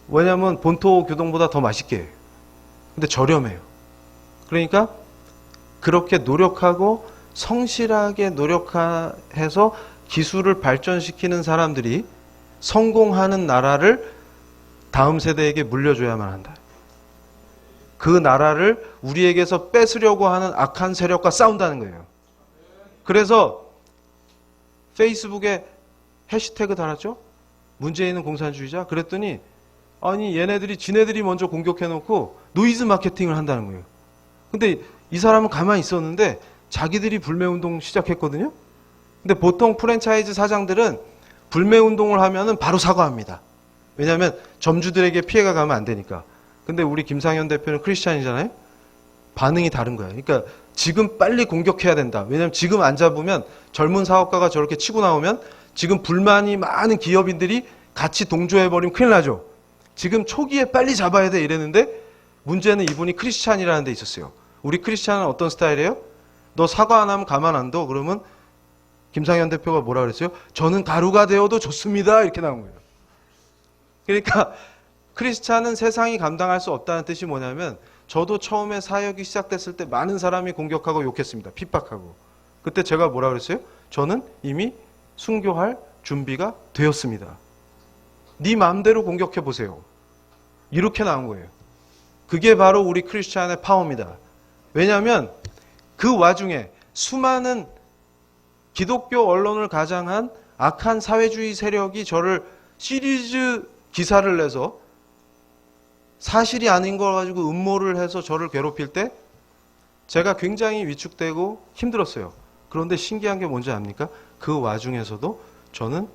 왜냐하면 본토 규동보다 더 맛있게 해요. 근데 저렴해요. 그러니까 그렇게 노력하고 성실하게 노력해서 기술을 발전시키는 사람들이 성공하는 나라를 다음 세대에게 물려줘야만 한다. 그 나라를 우리에게서 뺏으려고 하는 악한 세력과 싸운다는 거예요. 그래서 페이스북에 해시태그 달았죠? 문재인은 공산주의자? 그랬더니 아니 얘네들이 지네들이 먼저 공격해놓고 노이즈 마케팅을 한다는 거예요. 근데 이 사람은 가만히 있었는데 자기들이 불매운동 시작했거든요. 근데 보통 프랜차이즈 사장들은 불매운동을 하면은 바로 사과합니다. 왜냐하면 점주들에게 피해가 가면 안 되니까. 근데 우리 김상현 대표는 크리스찬이잖아요. 반응이 다른 거예요. 그러니까 지금 빨리 공격해야 된다. 왜냐하면 지금 안 잡으면 젊은 사업가가 저렇게 치고 나오면 지금 불만이 많은 기업인들이 같이 동조해버리면 큰일 나죠. 지금 초기에 빨리 잡아야 돼 이랬는데 문제는 이분이 크리스찬이라는 데 있었어요. 우리 크리스찬은 어떤 스타일이에요? 너 사과 안 하면 가만 안 둬. 그러면 김상현 대표가 뭐라 그랬어요? 저는 가루가 되어도 좋습니다. 이렇게 나온 거예요. 그러니까 크리스찬은 세상이 감당할 수 없다는 뜻이 뭐냐면 저도 처음에 사역이 시작됐을 때 많은 사람이 공격하고 욕했습니다. 핍박하고. 그때 제가 뭐라 그랬어요? 저는 이미 순교할 준비가 되었습니다. 네 마음대로 공격해 보세요. 이렇게 나온 거예요. 그게 바로 우리 크리스찬의 파워입니다. 왜냐하면 그 와중에 수많은 기독교 언론을 가장한 악한 사회주의 세력이 저를 시리즈 기사를 내서 사실이 아닌 걸 가지고 음모를 해서 저를 괴롭힐 때 제가 굉장히 위축되고 힘들었어요. 그런데 신기한 게 뭔지 압니까? 그 와중에서도 저는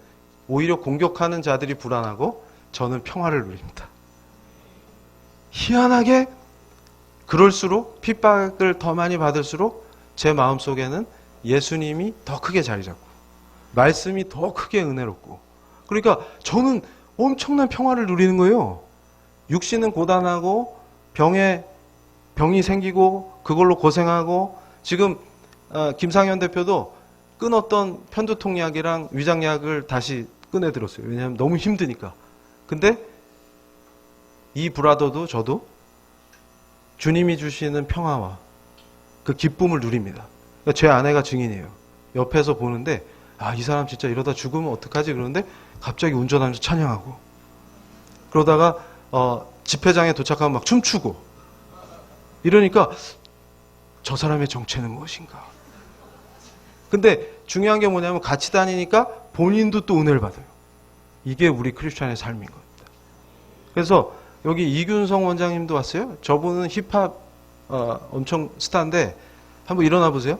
오히려 공격하는 자들이 불안하고 저는 평화를 누립니다. 희한하게 그럴수록 핍박을 더 많이 받을수록 제 마음속에는 예수님이 더 크게 자리 잡고 말씀이 더 크게 은혜롭고 그러니까 저는 엄청난 평화를 누리는 거예요. 육신은 고단하고 병이 생기고 그걸로 고생하고 지금 김상현 대표도 끊었던 편두통약이랑 위장약을 다시 꺼내들었어요. 왜냐하면 너무 힘드니까. 근데 이 브라더도 저도 주님이 주시는 평화와 그 기쁨을 누립니다. 그러니까 제 아내가 증인이에요. 옆에서 보는데 이 사람 진짜 이러다 죽으면 어떡하지 그러는데 갑자기 운전하면서 찬양하고 그러다가 집회장에 도착하면 막 춤추고 이러니까 저 사람의 정체는 무엇인가. 근데 중요한 게 뭐냐면 같이 다니니까 본인도 또 은혜를 받아요. 이게 우리 크리스찬의 삶인 겁니다. 그래서 여기 이균성 원장님도 왔어요. 저분은 힙합 엄청 스타인데 한번 일어나 보세요.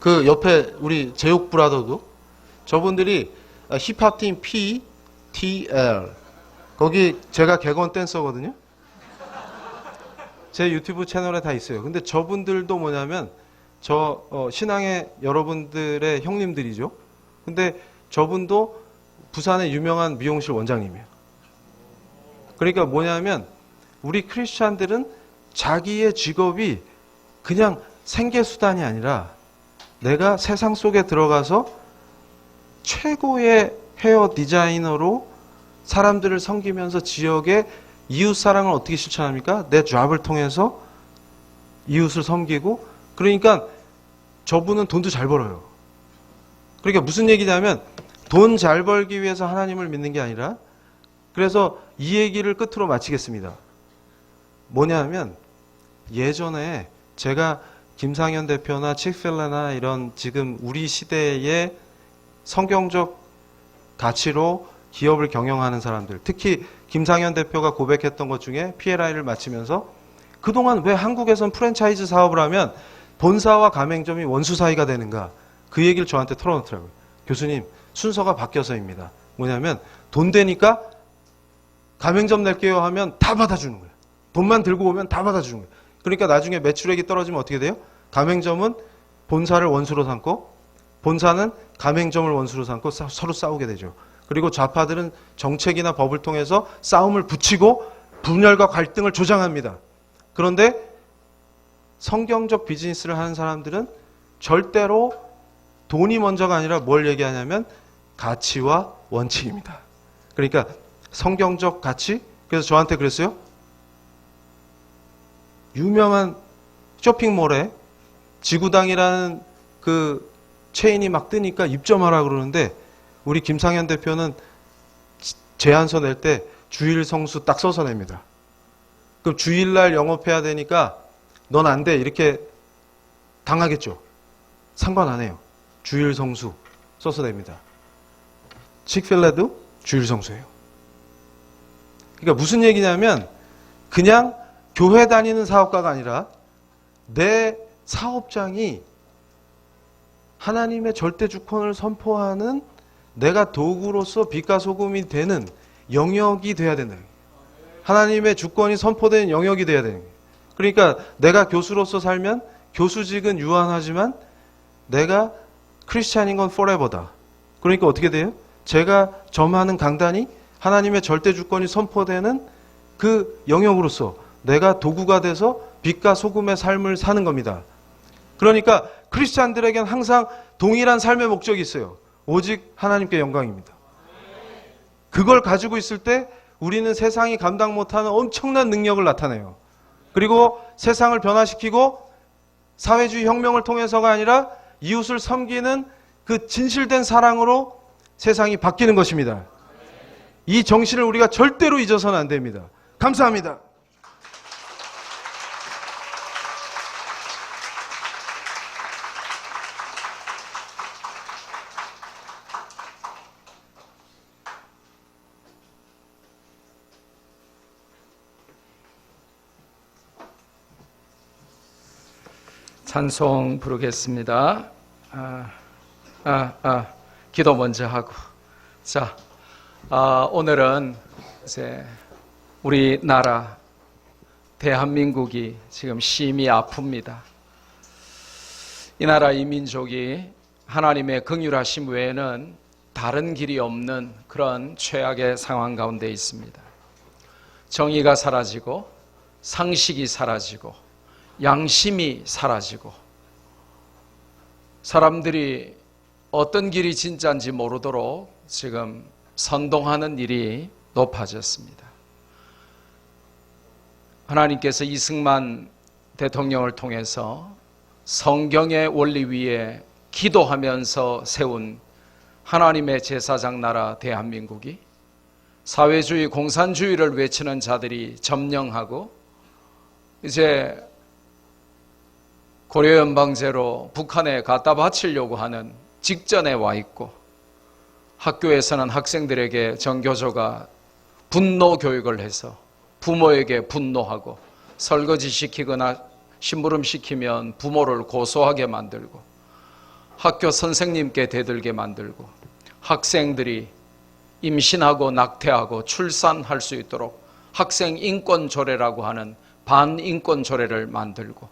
그 옆에 우리 제육 브라더도 저분들이 힙합팀 PTL 거기 제가 객원 댄서거든요. 제 유튜브 채널에 다 있어요. 근데 저분들도 뭐냐면 저 신앙의 여러분들의 형님들이죠. 근데 저분도 부산의 유명한 미용실 원장님이에요. 그러니까 뭐냐면 우리 크리스찬들은 자기의 직업이 그냥 생계수단이 아니라 내가 세상 속에 들어가서 최고의 헤어 디자이너로 사람들을 섬기면서 지역의 이웃사랑을 어떻게 실천합니까? 내 잡을 통해서 이웃을 섬기고 그러니까 저분은 돈도 잘 벌어요. 그러니까 무슨 얘기냐면 돈 잘 벌기 위해서 하나님을 믿는 게 아니라 그래서 이 얘기를 끝으로 마치겠습니다. 뭐냐면 예전에 제가 김상현 대표나 칙필레나 이런 지금 우리 시대의 성경적 가치로 기업을 경영하는 사람들 특히 김상현 대표가 고백했던 것 중에 PLI를 마치면서 그동안 왜 한국에선 프랜차이즈 사업을 하면 본사와 가맹점이 원수 사이가 되는가 그 얘기를 저한테 털어놓더라고요. 교수님 순서가 바뀌어서입니다. 뭐냐면 돈 되니까 가맹점 낼게요 하면 다 받아주는 거예요. 돈만 들고 오면 다 받아주는 거예요. 그러니까 나중에 매출액이 떨어지면 어떻게 돼요? 가맹점은 본사를 원수로 삼고 본사는 가맹점을 원수로 삼고 서로 싸우게 되죠. 그리고 좌파들은 정책이나 법을 통해서 싸움을 붙이고 분열과 갈등을 조장합니다. 그런데 성경적 비즈니스를 하는 사람들은 절대로 돈이 먼저가 아니라 뭘 얘기하냐면 가치와 원칙입니다. 그러니까 성경적 가치? 그래서 저한테 그랬어요. 유명한 쇼핑몰에 지구당이라는 그 체인이 막 뜨니까 입점하라 그러는데 우리 김상현 대표는 제안서 낼 때 주일 성수 딱 써서 냅니다. 그럼 주일날 영업해야 되니까 넌 안 돼 이렇게 당하겠죠. 상관 안 해요. 주일 성수 써서 냅니다. 칙필레도 주일 성수예요. 그러니까 무슨 얘기냐면 그냥 교회 다니는 사업가가 아니라 내 사업장이 하나님의 절대 주권을 선포하는 내가 도구로서 빛과 소금이 되는 영역이 돼야 된다. 하나님의 주권이 선포되는 영역이 돼야 되는 거예요. 그러니까 내가 교수로서 살면 교수직은 유한하지만 내가 크리스찬인 건 forever다. 그러니까 어떻게 돼요? 제가 점하는 강단이 하나님의 절대 주권이 선포되는 그 영역으로서 내가 도구가 돼서 빛과 소금의 삶을 사는 겁니다. 그러니까 크리스찬들에겐 항상 동일한 삶의 목적이 있어요. 오직 하나님께 영광입니다. 그걸 가지고 있을 때 우리는 세상이 감당 못하는 엄청난 능력을 나타내요. 그리고 세상을 변화시키고 사회주의 혁명을 통해서가 아니라 이웃을 섬기는 그 진실된 사랑으로 세상이 바뀌는 것입니다. 이 정신을 우리가 절대로 잊어서는 안 됩니다. 감사합니다. 찬송 부르겠습니다. 기도 먼저 하고. 자, 오늘은 이제 우리나라 대한민국이 지금 심히 아픕니다. 이 나라 이 민족이 하나님의 긍휼하심 외에는 다른 길이 없는 그런 최악의 상황 가운데 있습니다. 정의가 사라지고 상식이 사라지고 양심이 사라지고 사람들이 어떤 길이 진짜인지 모르도록 지금 선동하는 일이 높아졌습니다. 하나님께서 이승만 대통령을 통해서 성경의 원리 위에 기도하면서 세운 하나님의 제사장 나라 대한민국이 사회주의 공산주의를 외치는 자들이 점령하고 이제 고려연방제로 북한에 갖다 바치려고 하는 직전에 와 있고 학교에서는 학생들에게 정교조가 분노 교육을 해서 부모에게 분노하고 설거지 시키거나 심부름 시키면 부모를 고소하게 만들고 학교 선생님께 대들게 만들고 학생들이 임신하고 낙태하고 출산할 수 있도록 학생 인권 조례라고 하는 반인권 조례를 만들고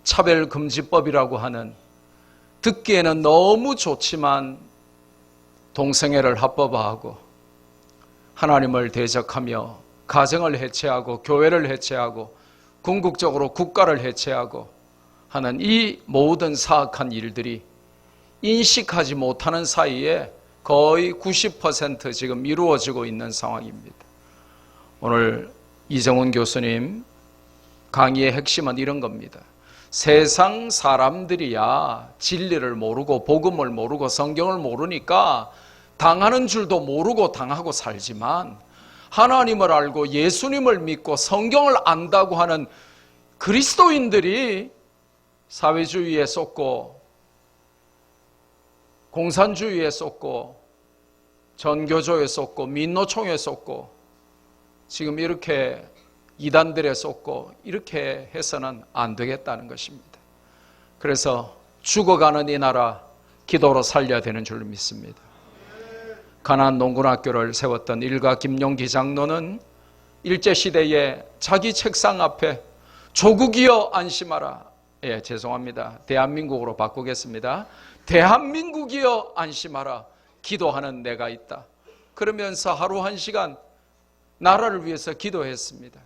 차별금지법이라고 하는 듣기에는 너무 좋지만 동성애를 합법화하고 하나님을 대적하며 가정을 해체하고 교회를 해체하고 궁극적으로 국가를 해체하고 하는 이 모든 사악한 일들이 인식하지 못하는 사이에 거의 90% 지금 이루어지고 있는 상황입니다. 오늘 이정훈 교수님 강의의 핵심은 이런 겁니다. 세상 사람들이야 진리를 모르고 복음을 모르고 성경을 모르니까 당하는 줄도 모르고 당하고 살지만 하나님을 알고 예수님을 믿고 성경을 안다고 하는 그리스도인들이 사회주의에 쏟고 공산주의에 쏟고 전교조에 쏟고 민노총에 쏟고 지금 이렇게 이단들에 쏟고 이렇게 해서는 안 되겠다는 것입니다. 그래서 죽어가는 이 나라 기도로 살려야 되는 줄로 믿습니다. 가나안 농군학교를 세웠던 일가 김용기 장로는 일제시대에 자기 책상 앞에 조국이여 안심하라. 예, 죄송합니다. 대한민국으로 바꾸겠습니다. 대한민국이여 안심하라. 기도하는 내가 있다. 그러면서 하루 1시간 나라를 위해서 기도했습니다.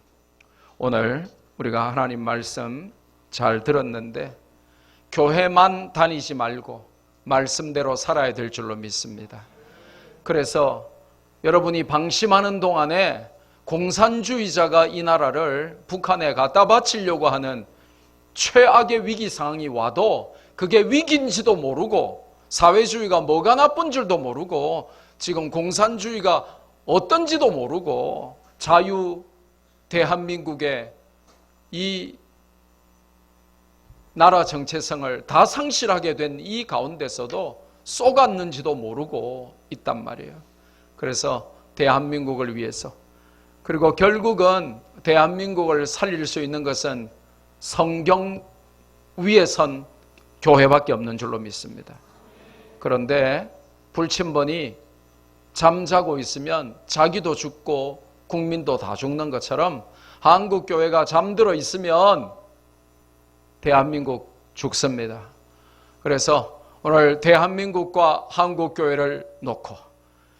오늘 우리가 하나님 말씀 잘 들었는데 교회만 다니지 말고 말씀대로 살아야 될 줄로 믿습니다. 그래서 여러분이 방심하는 동안에 공산주의자가 이 나라를 북한에 갖다 바치려고 하는 최악의 위기 상황이 와도 그게 위기인지도 모르고 사회주의가 뭐가 나쁜 줄도 모르고 지금 공산주의가 어떤지도 모르고 자유 대한민국의 이 나라 정체성을 다 상실하게 된 이 가운데서도 쏘갔는지도 모르고 있단 말이에요. 그래서 대한민국을 위해서 그리고 결국은 대한민국을 살릴 수 있는 것은 성경 위에 선 교회밖에 없는 줄로 믿습니다. 그런데 불침번이 잠자고 있으면 자기도 죽고 국민도 다 죽는 것처럼 한국 교회가 잠들어 있으면 대한민국 죽습니다. 그래서 오늘 대한민국과 한국 교회를 놓고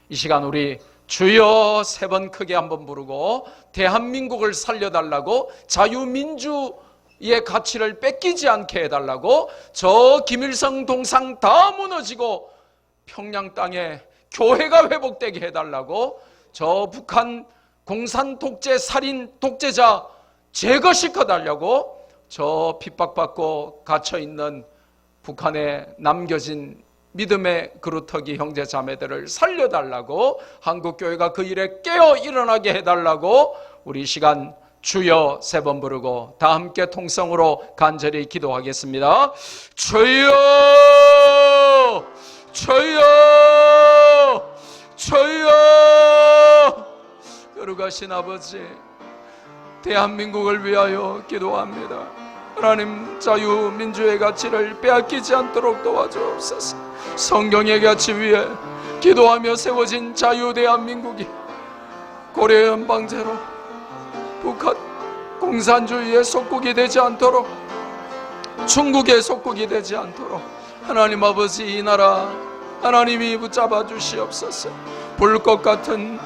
이 시간 우리 주여 3번 크게 한번 부르고 대한민국을 살려달라고 자유민주의 가치를 뺏기지 않게 해달라고 저 김일성 동상 다 무너지고 평양 땅에 교회가 회복되게 해달라고 저 북한 공산 독재 살인 독재자 제거시켜달라고 저 핍박받고 갇혀있는 북한에 남겨진 믿음의 그루터기 형제 자매들을 살려달라고 한국교회가 그 일에 깨어 일어나게 해달라고 우리 이 시간 주여 3번 부르고 다 함께 통성으로 간절히 기도하겠습니다. 주여 주여 주여. 거룩하신 아버지, 대한민국을 위하여 기도합니다. 하나님, 자유민주의 가치를 빼앗기지 않도록 도와주옵소서. 성경의 가치 위에 기도하며 세워진 자유 대한민국이 고려 연방제로 북한 공산주의의 속국이 되지 않도록, 중국의 속국이 되지 않도록 하나님 아버지, 이 나라 하나님이 붙잡아 주시옵소서. 불꽃 같은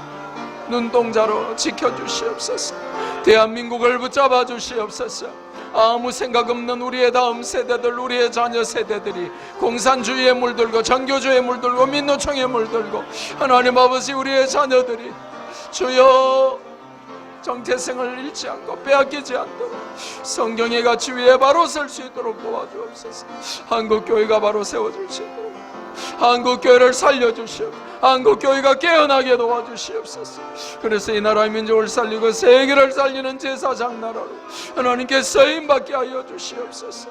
눈동자로 지켜주시옵소서. 대한민국을 붙잡아 주시옵소서. 아무 생각 없는 우리의 다음 세대들, 우리의 자녀 세대들이 공산주의에 물들고 정교주의에 물들고 민노총에 물들고, 하나님 아버지, 우리의 자녀들이 주여 정체성을 잃지 않고 빼앗기지 않도록 성경의 가치 위에 바로 설 수 있도록 도와주옵소서. 한국교회가 바로 세워질 수 있도록 한국교회를 살려주시옵소서. 한국교회가 깨어나게 도와주시옵소서. 그래서 이 나라의 민족을 살리고 세계를 살리는 제사장 나라로 하나님께 쓰임받게 하여 주시옵소서.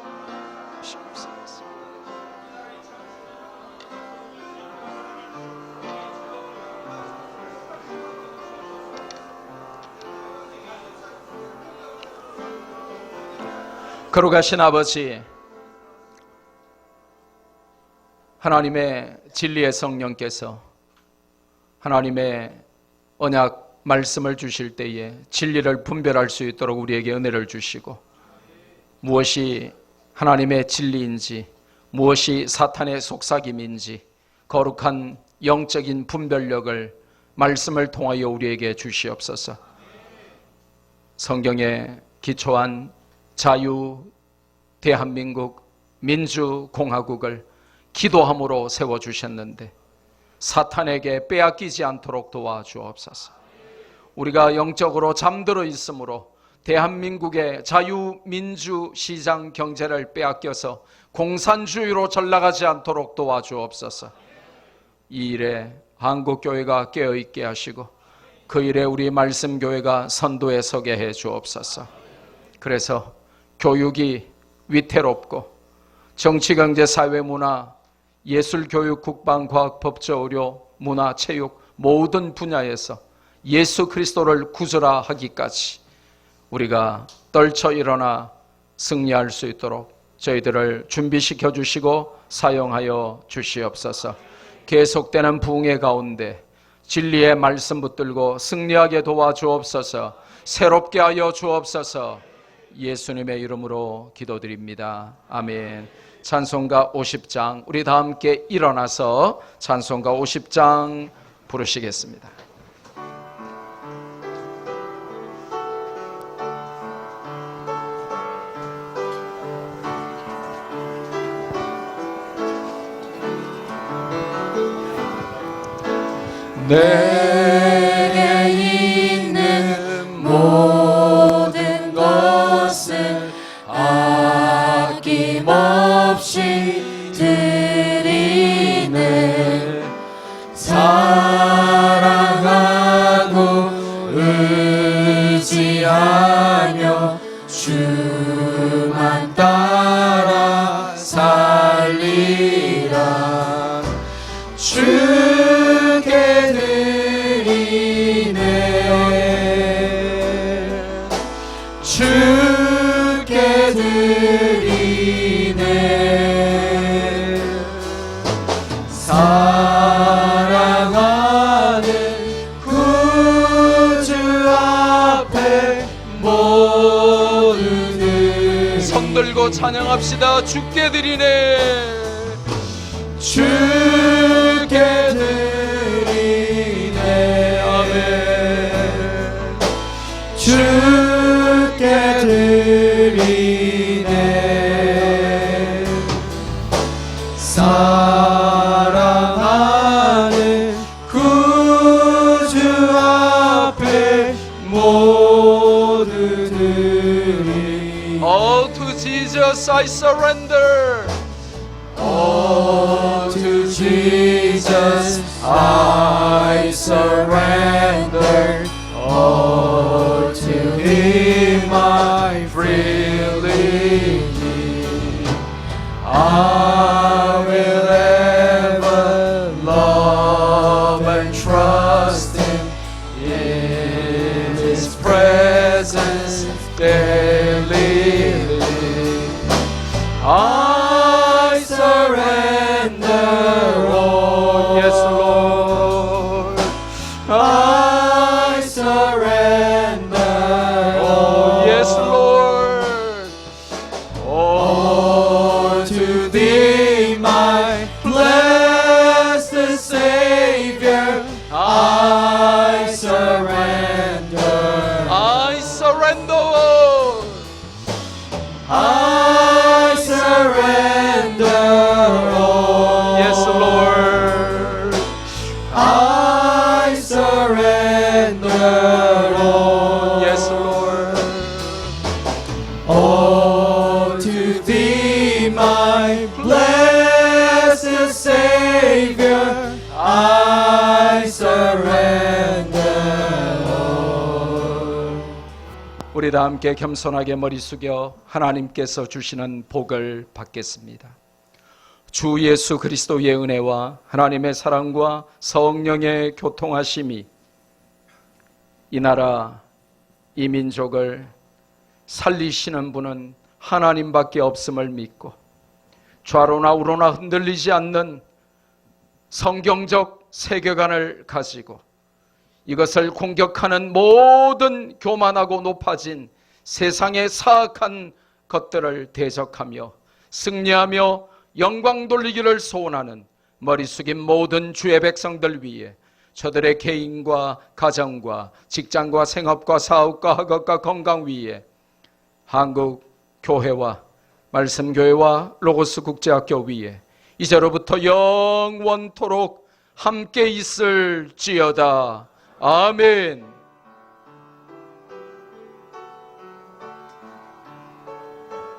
거룩하신 아버지, 하나님의 진리의 성령께서 하나님의 언약 말씀을 주실 때에 진리를 분별할 수 있도록 우리에게 은혜를 주시고, 무엇이 하나님의 진리인지 무엇이 사탄의 속삭임인지 거룩한 영적인 분별력을 말씀을 통하여 우리에게 주시옵소서. 성경에 기초한 자유 대한민국 민주공화국을 기도함으로 세워주셨는데 사탄에게 빼앗기지 않도록 도와주옵소서. 우리가 영적으로 잠들어 있으므로 대한민국의 자유민주시장 경제를 빼앗겨서 공산주의로 전락하지 않도록 도와주옵소서. 이 일에 한국교회가 깨어있게 하시고 그 일에 우리 말씀교회가 선도에 서게 해 주옵소서. 그래서 교육이 위태롭고 정치, 경제, 사회, 문화, 예술, 교육, 국방, 과학, 법조, 의료, 문화, 체육 모든 분야에서 예수 그리스도를 구절하기까지 우리가 떨쳐 일어나 승리할 수 있도록 저희들을 준비시켜 주시고 사용하여 주시옵소서. 계속되는 부흥의 가운데 진리의 말씀 붙들고 승리하게 도와주옵소서. 새롭게 하여 주옵소서. 예수님의 이름으로 기도드립니다. 아멘. 찬송가 50장, 우리 다 함께 일어나서 찬송가 50장 부르시겠습니다. 내게 있는 모든 것을 아낌없이 드리네. 사랑하고 의지하며 주만 따라 살리라. 주께 드리네. 주께 드리네. 사랑하는 구주 앞에 모든 손 들고 찬양합시다. 주께 드리네. 주께 드리네. 아멘. 주께 드리네. 사랑하는 구주 Jesus, I surrender. All to Jesus I surrender. All to Him I freely give. I will ever love and trust Him in His presence daily live. I surrender all. Yes, Lord. I surrender all. Yes, Lord. All to Thee, my blessed Savior, I surrender. I surrender. I surrender all. Yes, Lord. I surrender all. Yes, Lord. All to Thee, my blessed Savior, I surrender all. 우리 다 함께 겸손하게 머리 숙여 하나님께서 주시는 복을 받겠습니다. 주 예수 그리스도의 은혜와 하나님의 사랑과 성령의 교통하심이 이 나라, 이 민족을 살리시는 분은 하나님밖에 없음을 믿고 좌로나 우로나 흔들리지 않는 성경적 세계관을 가지고 이것을 공격하는 모든 교만하고 높아진 세상의 사악한 것들을 대적하며 승리하며 영광 돌리기를 소원하는 머리 숙인 모든 주의 백성들 위해 저들의 개인과 가정과 직장과 생업과 사업과 학업과 건강 위에 한국 교회와 말씀교회와 로고스 국제학교 위에 이제로부터 영원토록 함께 있을지어다. 아멘.